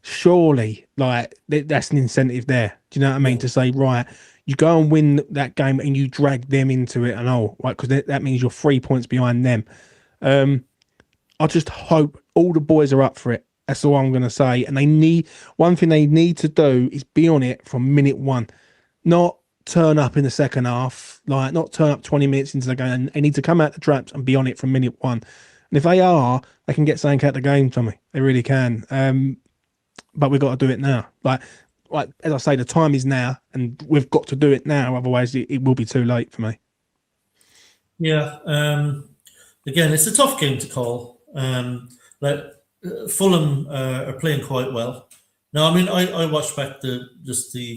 Surely, like that's an incentive there. Do you know what I mean? To say, right, you go and win that game and you drag them into it and all, right? Because that means you're 3 points behind them. I just hope all the boys are up for it. That's all I'm going to say. And one thing they need to do is be on it from minute one, not turn up in the second half, like not turn up 20 minutes into the game. They need to come out the traps and be on it from minute one. And if they are, they can get something out the game, Tommy. They really can. But we've got to do it now. Like as I say, the time is now, and we've got to do it now. Otherwise, it will be too late for me. Yeah. Again, it's a tough game to call. Fulham are playing quite well. No, I mean, I watched back the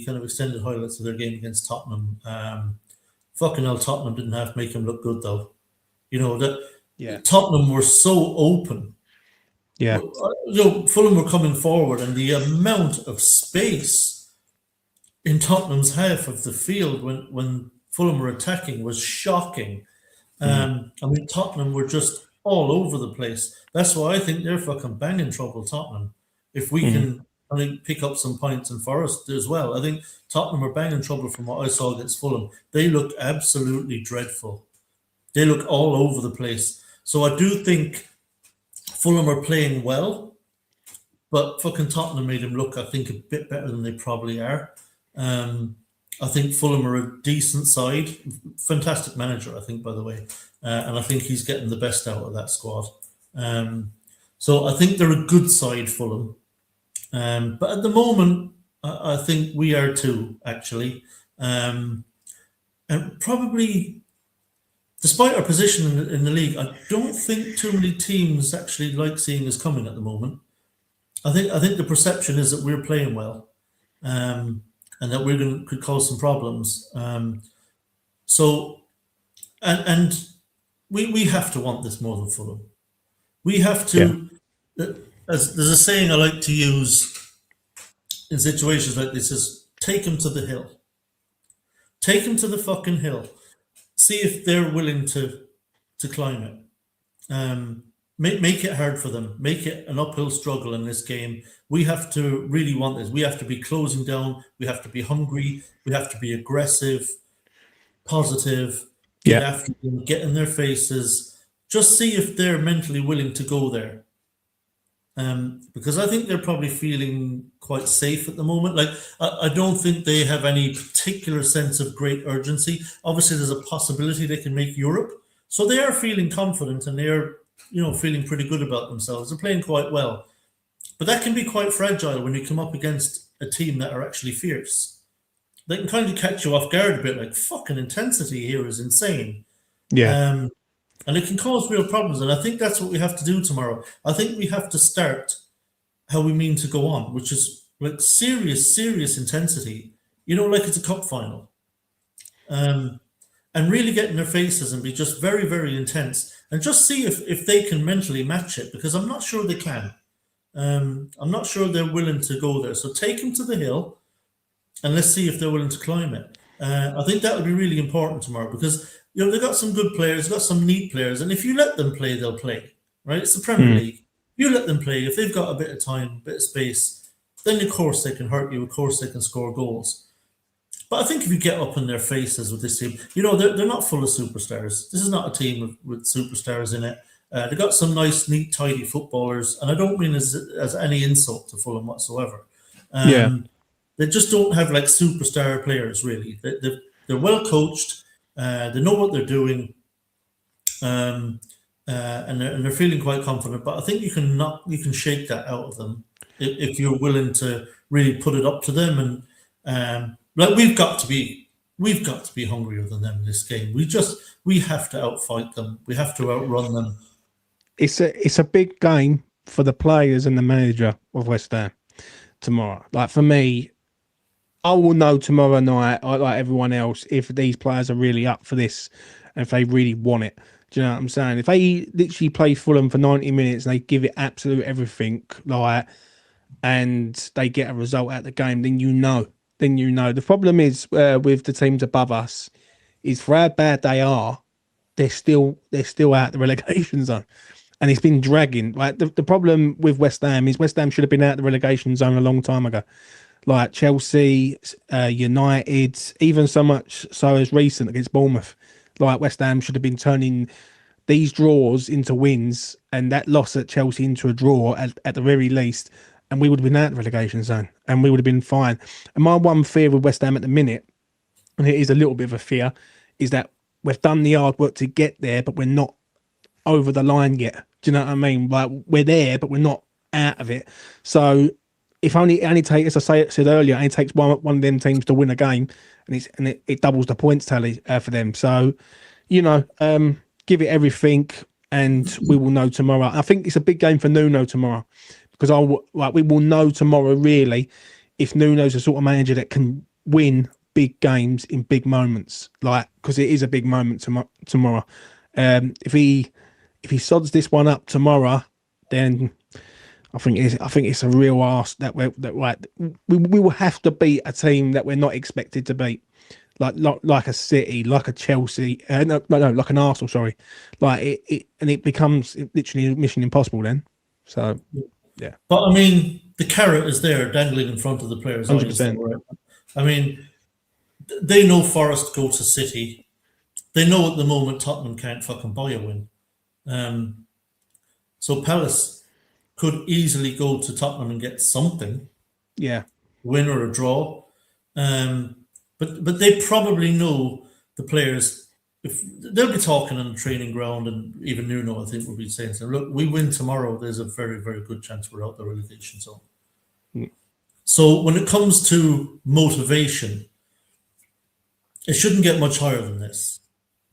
kind of extended highlights of their game against Tottenham. Fucking hell, Tottenham didn't have to make him look good, though. You know, Tottenham were so open. Yeah. Fulham were coming forward, and the amount of space in Tottenham's half of the field when Fulham were attacking was shocking. I mean, Tottenham were just all over the place. That's why I think they're fucking banging trouble, Tottenham. If we can, I think, pick up some points in Forest as well. I think Tottenham are banging trouble from what I saw against Fulham. They looked absolutely dreadful. They look all over the place. So I do think Fulham are playing well, but fucking Tottenham made them look, I think, a bit better than they probably are. I think Fulham are a decent side. Fantastic manager, I think, by the way. And I think he's getting the best out of that squad. So I think they're a good side, Fulham. But at the moment, I think we are too, actually. And probably, despite our position in the league, I don't think too many teams actually like seeing us coming at the moment. I think the perception is that we're playing well, and that could cause some problems. So we have to want this more than Fulham. We have to. As there's a saying I like to use in situations like this: is take them to the hill. Take them to the fucking hill. See if they're willing to climb it. Make it hard for them. Make it an uphill struggle in this game. We have to really want this. We have to be closing down. We have to be hungry. We have to be aggressive, positive, get after them, get in their faces. Just see if they're mentally willing to go there. Because I think they're probably feeling quite safe at the moment. Like, I don't think they have any particular sense of great urgency. Obviously, there's a possibility they can make Europe. So they are feeling confident and they're, feeling pretty good about themselves. They're playing quite well. But that can be quite fragile when you come up against a team that are actually fierce. They can kind of catch you off guard a bit, like, fucking intensity here is insane. Yeah. And it can cause real problems. And I think that's what we have to do tomorrow. I think we have to start how we mean to go on, which is like serious intensity, like it's a cup final. And really get in their faces and be just very, very intense and just see if they can mentally match it, because I'm not sure they can. I'm not sure they're willing to go there. So take them to the hill and let's see if they're willing to climb it. I think that would be really important tomorrow because, they've got some good players, they've got some neat players. And if you let them play, they'll play, right? It's the Premier League. You let them play. If they've got a bit of time, a bit of space, then of course they can hurt you. Of course they can score goals. But I think if you get up in their faces with this team, they're not full of superstars. This is not a team with superstars in it. They've got some nice, neat, tidy footballers. And I don't mean as any insult to Fulham whatsoever. They just don't have like superstar players, really. They're well coached. They know what they're doing. And they're feeling quite confident. But I think you can shake that out of them if you're willing to really put it up to them. And we've got to be hungrier than them in this game. We have to outfight them. We have to outrun them. It's a big game for the players and the manager of West Ham tomorrow. Like for me, I will know tomorrow night, like everyone else, if these players are really up for this and if they really want it. Do you know what I'm saying? If they literally play Fulham for 90 minutes and they give it absolute everything, and they get a result out of the game, then you know. The problem is with the teams above us is for how bad they are, they're still out the relegation zone. And it's been dragging. Like the problem with West Ham is West Ham should have been out the relegation zone a long time ago. Like Chelsea, United, even so much so as recent against Bournemouth. Like West Ham should have been turning these draws into wins and that loss at Chelsea into a draw at the very least, and we would have been out the relegation zone and we would have been fine. And my one fear with West Ham at the minute, and it is a little bit of a fear, is that we've done the hard work to get there, but we're not over the line yet. Do you know what I mean? Like we're there, but we're not out of it. So if it only takes, as I said earlier, it only takes one of them teams to win a game, and it doubles the points tally for them. So, give it everything, and we will know tomorrow. I think it's a big game for Nuno tomorrow, because we will know tomorrow really if Nuno's the sort of manager that can win big games in big moments, because it is a big moment tomorrow. If he sods this one up tomorrow, then I think it's a real ask that we will have to beat a team that we're not expected to beat, like a City, like a Chelsea, no, like an Arsenal. Sorry, like it becomes literally mission impossible then. So yeah, but I mean the carrot is there dangling in front of the players. 100%. Right? I mean they know Forest go to City. They know at the moment Tottenham can't fucking buy a win. So Palace could easily go to Tottenham and get something. Yeah. Win or a draw. But they probably know the players. If they'll be talking on the training ground, and even Nuno, I think, will be saying, look, we win tomorrow, there's a very, very good chance we're out the relegation zone. So when it comes to motivation, it shouldn't get much higher than this.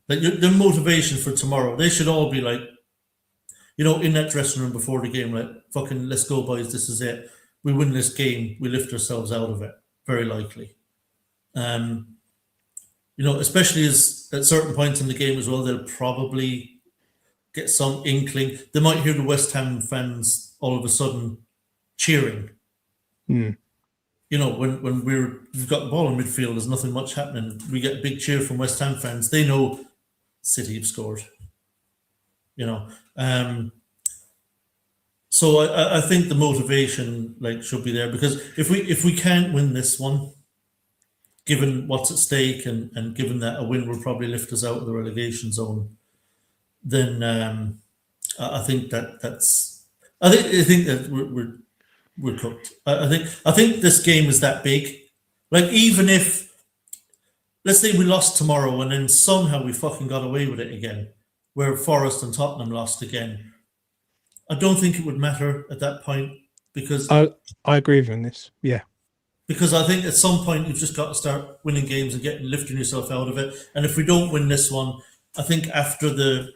Like their motivation for tomorrow, they should all be like, in that dressing room before the game, like, fucking, let's go, boys, this is it. We win this game, we lift ourselves out of it, very likely. Especially as at certain points in the game as well, they'll probably get some inkling. They might hear the West Ham fans all of a sudden cheering. When we've got the ball in midfield, there's nothing much happening. We get a big cheer from West Ham fans. They know City have scored. So I think the motivation should be there, because if we can't win this one, given what's at stake and given that a win will probably lift us out of the relegation zone, then I think that we're cooked. I think this game is that big. Like, even if, let's say we lost tomorrow and then somehow we fucking got away with it again, where Forest and Tottenham lost again, I don't think it would matter at that point, because I agree with you on this. Yeah. Because I think at some point you've just got to start winning games and lifting yourself out of it. And if we don't win this one, I think after the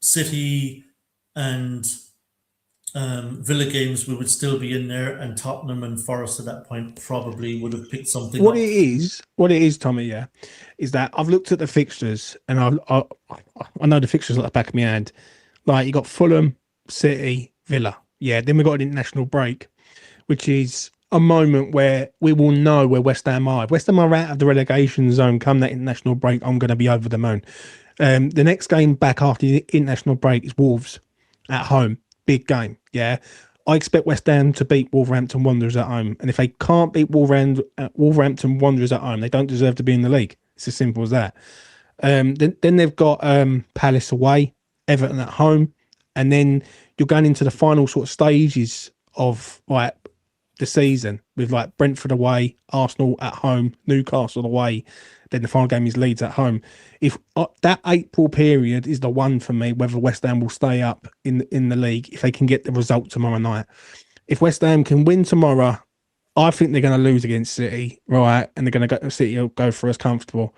City and Villa games, we would still be in there, and Tottenham and Forest at that point probably would have picked something What up. it is, Tommy, yeah, is that I've looked at the fixtures, and I know the fixtures at the back of my hand. Like, you got Fulham, City, Villa. Yeah, then we got an international break, which is a moment where we will know where West Ham are. If West Ham are out of the relegation zone come that international break, I'm going to be over the moon. The next game back after the international break is Wolves at home. Big game, yeah. I expect West Ham to beat Wolverhampton Wanderers at home. And if they can't beat Wolverhampton Wanderers at home, they don't deserve to be in the league. It's as simple as that. Then they've got Palace away, Everton at home. And then you're going into the final sort of stages of the season with Brentford away, Arsenal at home, Newcastle away. Then the final game is Leeds at home. If that April period is the one for me, whether West Ham will stay up in the league, if they can get the result tomorrow night. If West Ham can win tomorrow, I think they're going to lose against City, right? And they're going to City will go for us comfortable.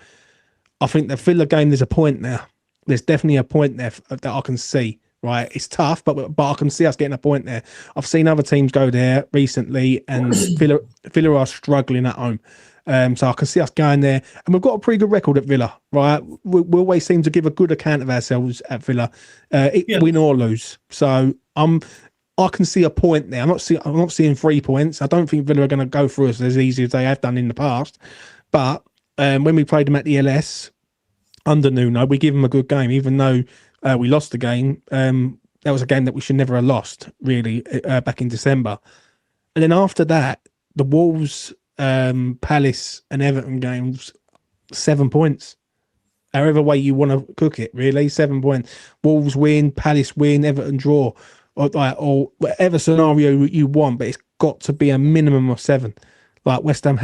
I think the Villa game, there's a point there. There's definitely a point there that I can see. Right, it's tough, but I can see us getting a point there. I've seen other teams go there recently, and Villa are struggling at home. So I can see us going there, and we've got a pretty good record at Villa, right? We always seem to give a good account of ourselves at Villa, win or lose. So I can see a point there. I'm not seeing 3 points. I don't think Villa are going to go through us as easy as they have done in the past. But when we played them at the LS under Nuno, we give them a good game, even though we lost the game. That was a game that we should never have lost, really, back in December. And then after that, the Wolves, Palace and Everton games, 7 points. However way you want to cook it, really, 7 points. Wolves win, Palace win, Everton draw, or whatever scenario you want, but it's got to be a minimum of 7. Like West Ham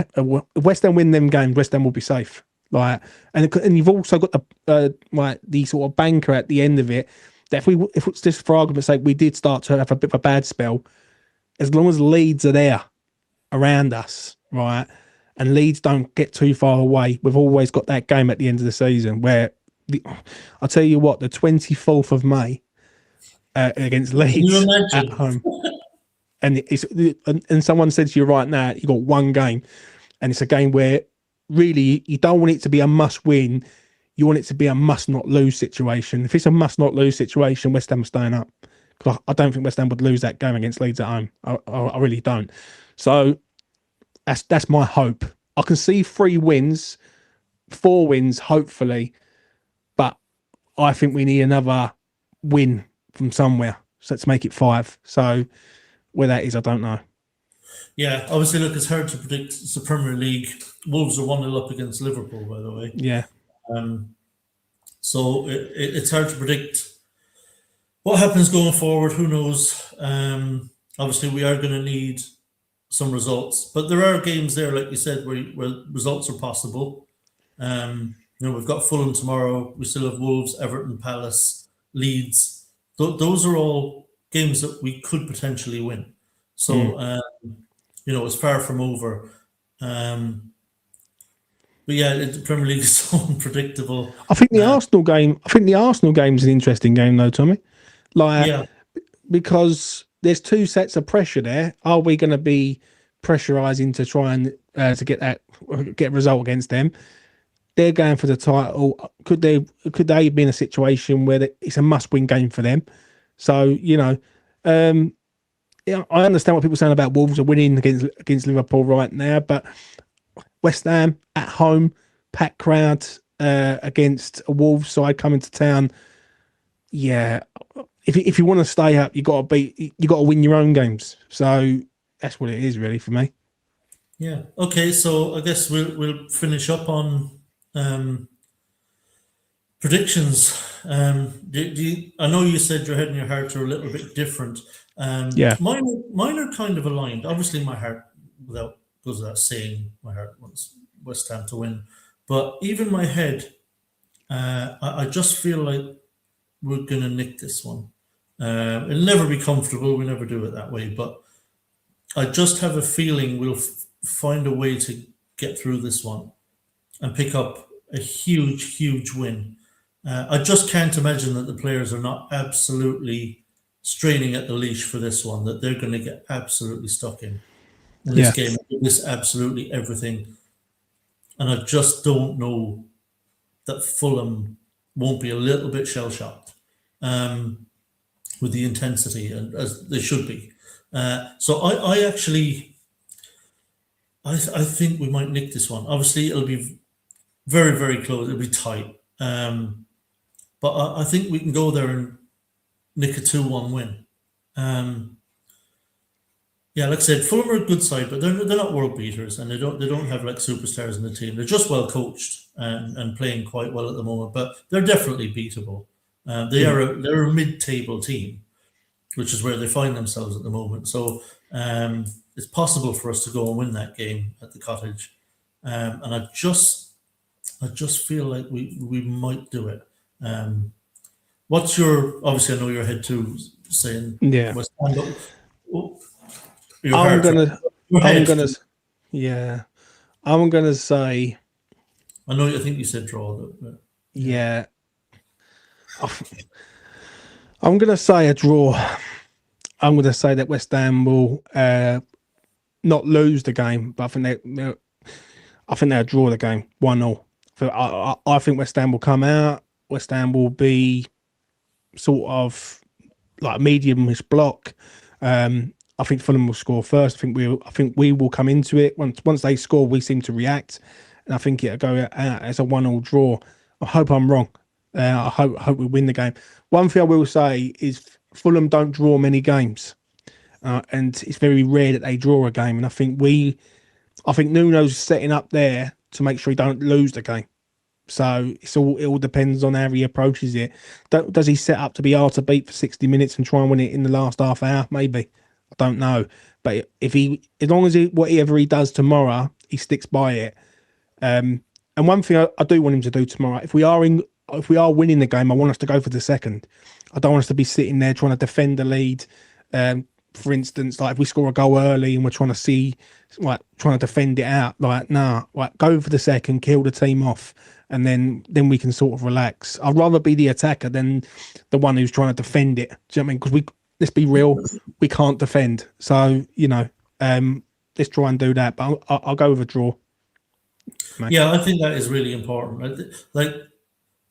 win them games, West Ham will be safe. And you've also got the sort of banker at the end of it, that if it's just for argument's sake, we did start to have a bit of a bad spell, as long as Leeds are there around us, right, and Leeds don't get too far away, we've always got that game at the end of the season where I'll tell you what, the 24th of May against Leeds at home, and someone said to you right now, you got one game, and it's a game where really you don't want it to be a must win, you want it to be a must not lose situation. If it's a must not lose situation, West Ham are staying up, because I don't think West Ham would lose that game against Leeds at home. I really don't. So that's my hope. I can see 3 wins, 4 wins, hopefully, but I think we need another win from somewhere. So let's make it 5. So where that is, I don't know. Yeah, obviously, look, it's hard to predict. It's the Premier League. Wolves are 1-0 up against Liverpool, by the way. Yeah. So it's hard to predict what happens going forward. Who knows? Obviously, we are going to need some results, but there are games there, like you said, where results are possible. We've got Fulham tomorrow. We still have Wolves, Everton, Palace, Leeds. Those are all games that we could potentially win. So, it's far from over. But yeah, the Premier League is so unpredictable. I think the Arsenal game. I think the Arsenal game is an interesting game, though, Tommy. Because there's 2 sets of pressure there. Are we going to be pressurising to try and to get a result against them? They're going for the title. Could they be in a situation where it's a must-win game for them? So I understand what people are saying about Wolves are winning against Liverpool right now, but West Ham at home, packed crowd against a Wolves side coming to town. Yeah, if you want to stay up, you got to win your own games. So that's what it is, really, for me. Yeah. Okay. So I guess we'll finish up on predictions. I know you said your head and your heart are a little bit different. Mine are kind of aligned. Obviously, my heart, goes without saying, my heart wants West Ham to win. But even my head, I just feel like we're going to nick this one. It'll never be comfortable. We never do it that way. But I just have a feeling we'll find a way to get through this one and pick up a huge, huge win. I just can't imagine that the players are not absolutely straining at the leash for this one, that they're going to get absolutely stuck in this game, do this absolutely everything. And I just don't know that Fulham won't be a little bit shell-shocked with the intensity, and as they should be. So I think we might nick this one. Obviously, it'll be very, very close. It'll be tight. But I think we can go there and nick a 2-1 win. Like I said, Fulham are a good side, but they're not world beaters, and they don't have like superstars in the team. They're just well coached and playing quite well at the moment, but they're definitely beatable. They're a mid-table team, which is where they find themselves at the moment. So it's possible for us to go and win that game at the Cottage, and I just feel like we might do it. What's your? Obviously, I know your head too saying West Ham. I'm gonna say. I know. I think you said draw. But yeah. I'm gonna say a draw. I'm gonna say that West Ham will not lose the game, but I think they'll draw the game 1-0. I think West Ham will come out. West Ham will be sort of like a medium-ish block. I think Fulham will score first. I think we will come into it. Once they score, we seem to react, and I think it'll go out as a 1-1 draw. I hope I'm wrong. I hope we win the game. One thing I will say is Fulham don't draw many games, and it's very rare that they draw a game. And I think Nuno's setting up there to make sure he don't lose the game. So it all depends on how he approaches it. Does he set up to be hard to beat for 60 minutes and try and win it in the last half hour? Maybe. I don't know. But as long as whatever he does tomorrow, he sticks by it. And one thing I do want him to do tomorrow, if we are winning the game, I want us to go for the second. I don't want us to be sitting there trying to defend the lead. For instance, like if we score a goal early and we're trying to defend it out, go for the second, kill the team off, and then we can sort of relax. I'd rather be the attacker than the one who's trying to defend it. Do you know what I mean? Because let's be real, we can't defend. So, let's try and do that. But I'll go with a draw. Mate. Yeah, I think that is really important. Like,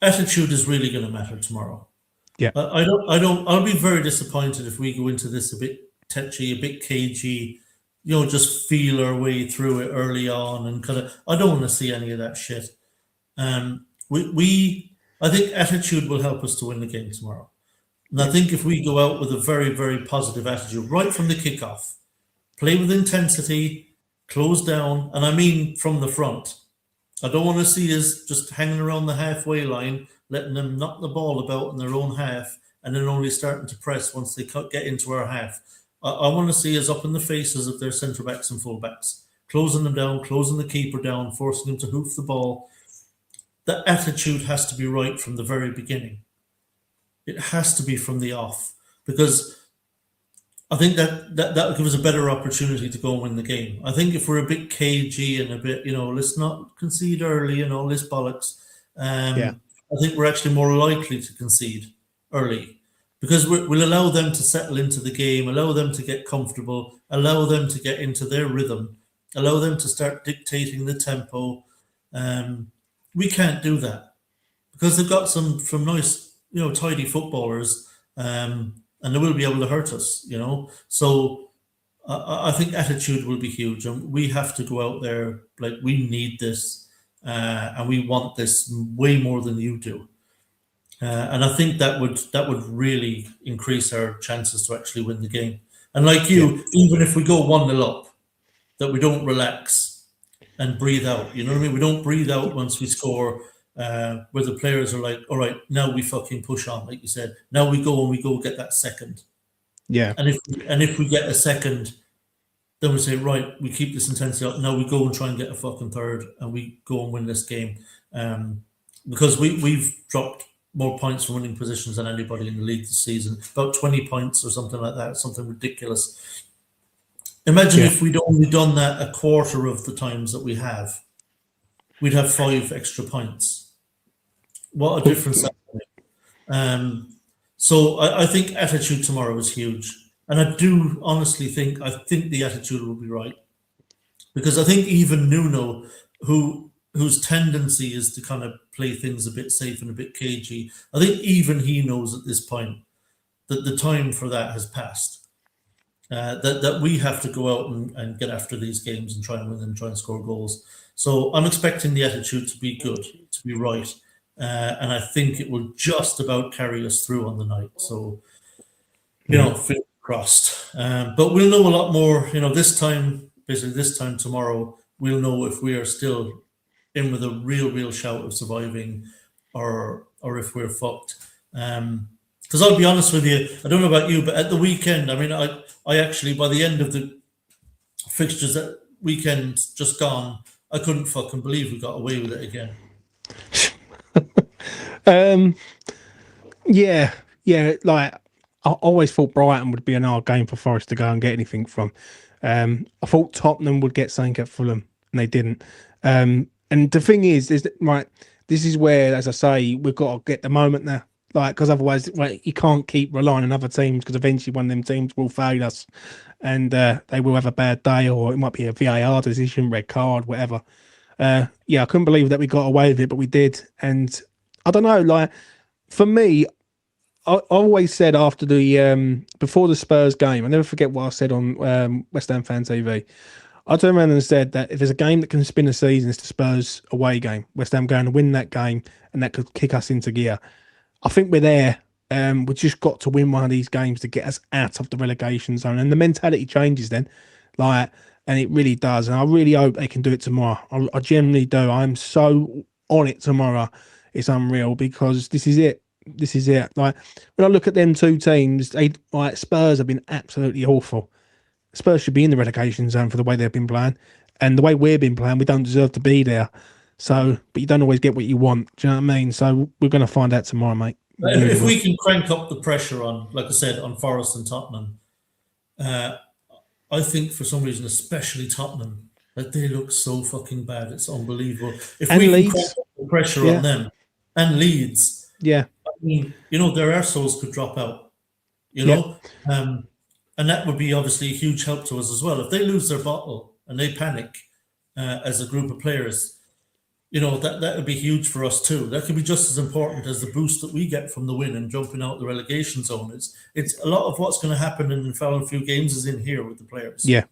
attitude is really going to matter tomorrow. Yeah. I'll be very disappointed if we go into this a bit tetchy, a bit cagey, just feel our way through it early on and I don't want to see any of that shit. I think attitude will help us to win the game tomorrow. And I think if we go out with a very, very positive attitude right from the kickoff, play with intensity, close down, and I mean from the front. I don't want to see us just hanging around the halfway line, letting them knock the ball about in their own half, and then only starting to press once they get into our half. I want to see us up in the faces of their centre-backs and full-backs, closing them down, closing the keeper down, forcing him to hoof the ball. The attitude has to be right from the very beginning. It has to be from the off, because I think that will give us a better opportunity to go and win the game. I think if we're a bit cagey and a bit, let's not concede early and all this bollocks, I think we're actually more likely to concede early, because we'll allow them to settle into the game, allow them to get comfortable, allow them to get into their rhythm, allow them to start dictating the tempo. We can't do that because they've got some nice, tidy footballers, and they will be able to hurt us, So I think attitude will be huge, and we have to go out there like we need this, and we want this way more than you do. And I think that would really increase our chances to actually win the game. And like you, even if we go 1-0 up, that we don't relax and breathe out. You know what I mean? We don't breathe out once we score. Where the players are like, all right, now we fucking push on, like you said. Now we go get that second. Yeah. And if we get a second, then we say, right, we keep this intensity up. Now we go and try and get a fucking third, and we go and win this game. Because we've dropped more points from winning positions than anybody in the league this season. About 20 points or something like that, something ridiculous. Imagine if we'd only done that a quarter of the times that we have. We'd have 5 extra points. What a difference that would make. So I think attitude tomorrow is huge. And I do honestly think the attitude will be right. Because I think even Nuno, whose tendency is to kind of play things a bit safe and a bit cagey, I think even he knows at this point that the time for that has passed. That we have to go out and get after these games and try and win them, try and score goals. So I'm expecting the attitude to be good, to be right. And I think it will just about carry us through on the night. So, fingers crossed. But we'll know a lot more, this time tomorrow, we'll know if we are still in with a real shout of surviving or if we're fucked. Because I'll be honest with you, I don't know about you, but at the weekend, I mean, I actually, by the end of the fixtures that weekend just gone, I couldn't fucking believe we got away with it again. Like I always thought Brighton would be an hard game for Forest to go and get anything from. I thought Tottenham would get something at Fulham, and they didn't. And the thing is right, this is where, as I say, we've got to get the moment now. Like, because otherwise, you can't keep relying on other teams, because eventually one of them teams will fail us, and they will have a bad day, or it might be a VAR decision, red card, whatever. I couldn't believe that we got away with it, but we did. And I don't know, like, for me, I always said after before the Spurs game, I never forget what I said on West Ham Fan TV. I turned around and said that if there's a game that can spin a season, it's the Spurs away game. West Ham going to win that game, and that could kick us into gear. I think we're there. We've just got to win one of these games to get us out of the relegation zone, and the mentality changes then, and it really does. And I really hope they can do it tomorrow. I genuinely do. I'm so on it tomorrow. It's unreal, because this is it. This is it. Like, when I look at them two teams, Spurs have been absolutely awful. Spurs should be in the relegation zone for the way they've been playing, and the way we've been playing, we don't deserve to be there. So, but you don't always get what you want. Do you know what I mean? So we're going to find out tomorrow, mate. If we can crank up the pressure on, like I said, on Forest and Tottenham, I think for some reason, especially Tottenham, that they look so fucking bad. It's unbelievable. If we can crank up the pressure on them, and Leeds, I mean, their arseholes could drop out, and that would be obviously a huge help to us as well. If they lose their bottle and they panic as a group of players, that would be huge for us too. That could be just as important as the boost that we get from the win and jumping out the relegation zone. It's a lot of what's going to happen in the following few games is in here with the players. Yeah.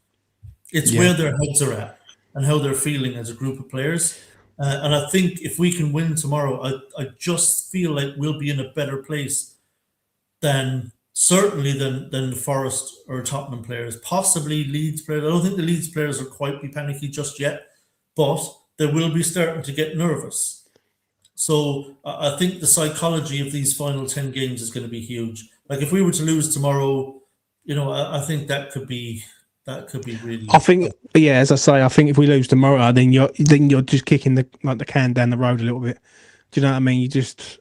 It's where their heads are at and how they're feeling as a group of players. And I think if we can win tomorrow, I just feel like we'll be in a better place than the Forest or Tottenham players, possibly Leeds players. I don't think the Leeds players will quite be panicky just yet, but they will be starting to get nervous. So I think the psychology of these final 10 games is going to be huge. Like if we were to lose tomorrow, I think that could be really. I think, as I say, I think if we lose tomorrow, then you're just kicking the can down the road a little bit. Do you know what I mean? You just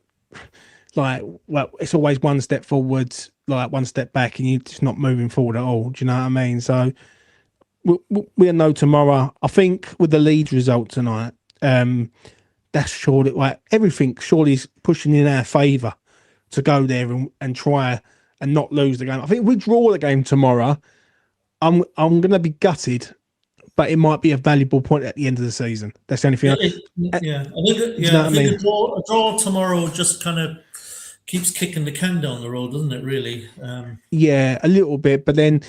it's always one step forwards, one step back, and you're just not moving forward at all. Do you know what I mean? So we'll know tomorrow. I think with the Leeds result tonight, that's surely everything surely is pushing in our favour to go there and try and not lose the game. I think if we draw the game tomorrow, I'm going to be gutted, but it might be a valuable point at the end of the season. That's the only thing. I think a draw tomorrow just kind of keeps kicking the can down the road, doesn't it? Really? Yeah, a little bit. But then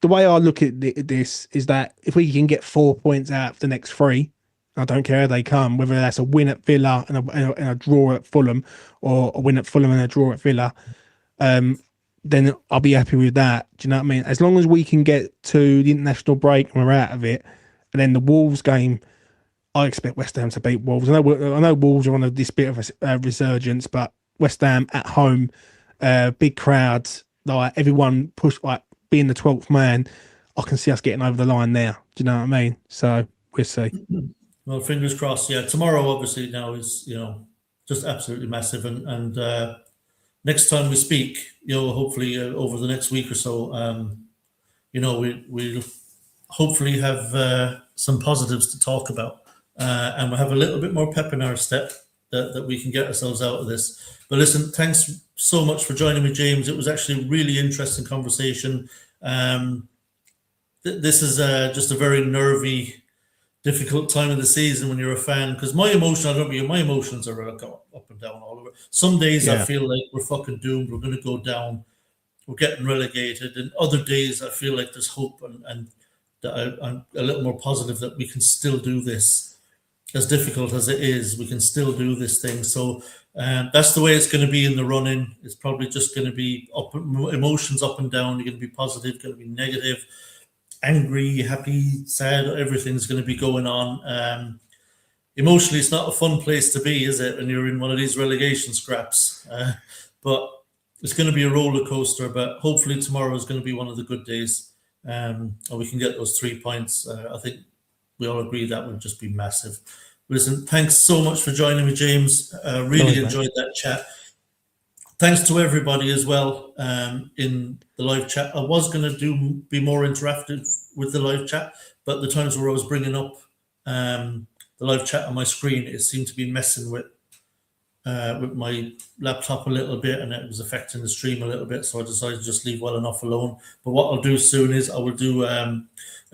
the way I look at this is that if we can get 4 points out of the next 3, I don't care how they come, whether that's a win at Villa and a draw at Fulham, or a win at Fulham and a draw at Villa, then I'll be happy with that. Do you know what I mean? As long as we can get to the international break and we're out of it, and then the Wolves game, I expect West Ham to beat Wolves. I know Wolves are on this bit of a resurgence, but West Ham at home, big crowds, everyone push, being the 12th man, I can see us getting over the line there. Do you know what I mean? So we'll see. Well, fingers crossed. Yeah, tomorrow obviously now is just absolutely massive, and next time we speak, hopefully over the next week or so, we'll hopefully have some positives to talk about, and we'll have a little bit more pep in our step that we can get ourselves out of this. But listen, thanks so much for joining me, James. It was actually a really interesting conversation. This is just a very nervy, difficult time of the season when you're a fan, because my emotions are up and down all over. Some days I feel like we're fucking doomed, we're going to go down, we're getting relegated, and other days I feel like there's hope and that I'm a little more positive that we can still do this. As difficult as it is, we can still do this thing. So that's the way it's going to be in the run-in. It's probably just going to be emotions up and down. You're going to be positive, going to be negative, angry, happy, sad. Everything's going to be going on. Emotionally, it's not a fun place to be, is it? When you're in one of these relegation scraps. But it's going to be a roller coaster. But hopefully tomorrow is going to be one of the good days, and we can get those 3 points. I think we all agree that would just be massive. Listen, thanks so much for joining me, James. Really enjoyed that chat. Thanks to everybody as well in the live chat. I was going to be more interactive with the live chat, but the times where I was bringing up the live chat on my screen, it seemed to be messing with my laptop a little bit, and it was affecting the stream a little bit. So I decided to just leave well enough alone. But what I'll do soon is I will do a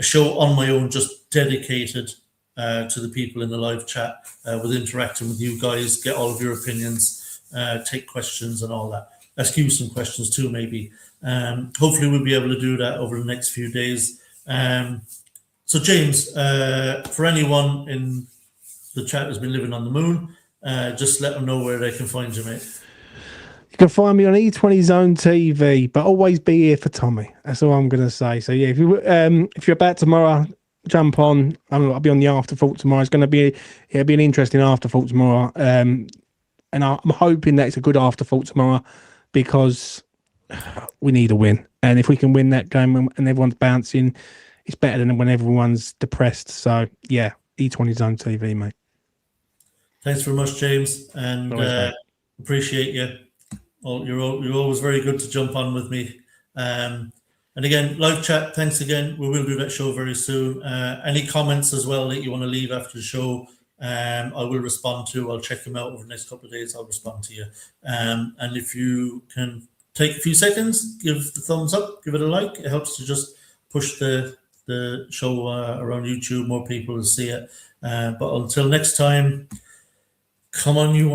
show on my own, just dedicated to the people in the live chat, with interacting with you guys, get all of your opinions, take questions and all that. Ask you some questions too, maybe. Hopefully we'll be able to do that over the next few days. So James, for anyone in the chat who's been living on the moon, just let them know where they can find you, mate. You can find me on E20 Zone TV, but always be here for Tommy. That's all I'm going to say. So yeah, if you're about tomorrow, jump on. I'll be on the afterthought tomorrow. It'll be an interesting afterthought tomorrow. And I'm hoping that it's a good afterthought tomorrow, because we need a win. And if we can win that game and everyone's bouncing, it's better than when everyone's depressed. So yeah, E20 Zone TV, mate. Thanks very much, James, and appreciate you. You're always very good to jump on with me. And again, live chat, thanks again. We will do that show very soon. Any comments as well that you want to leave after the show, I will respond to. I'll check them out over the next couple of days. I'll respond to you. And if you can take a few seconds, give the thumbs up, give it a like. It helps to just push the the show around YouTube, more people will see it. But until next time, come on, you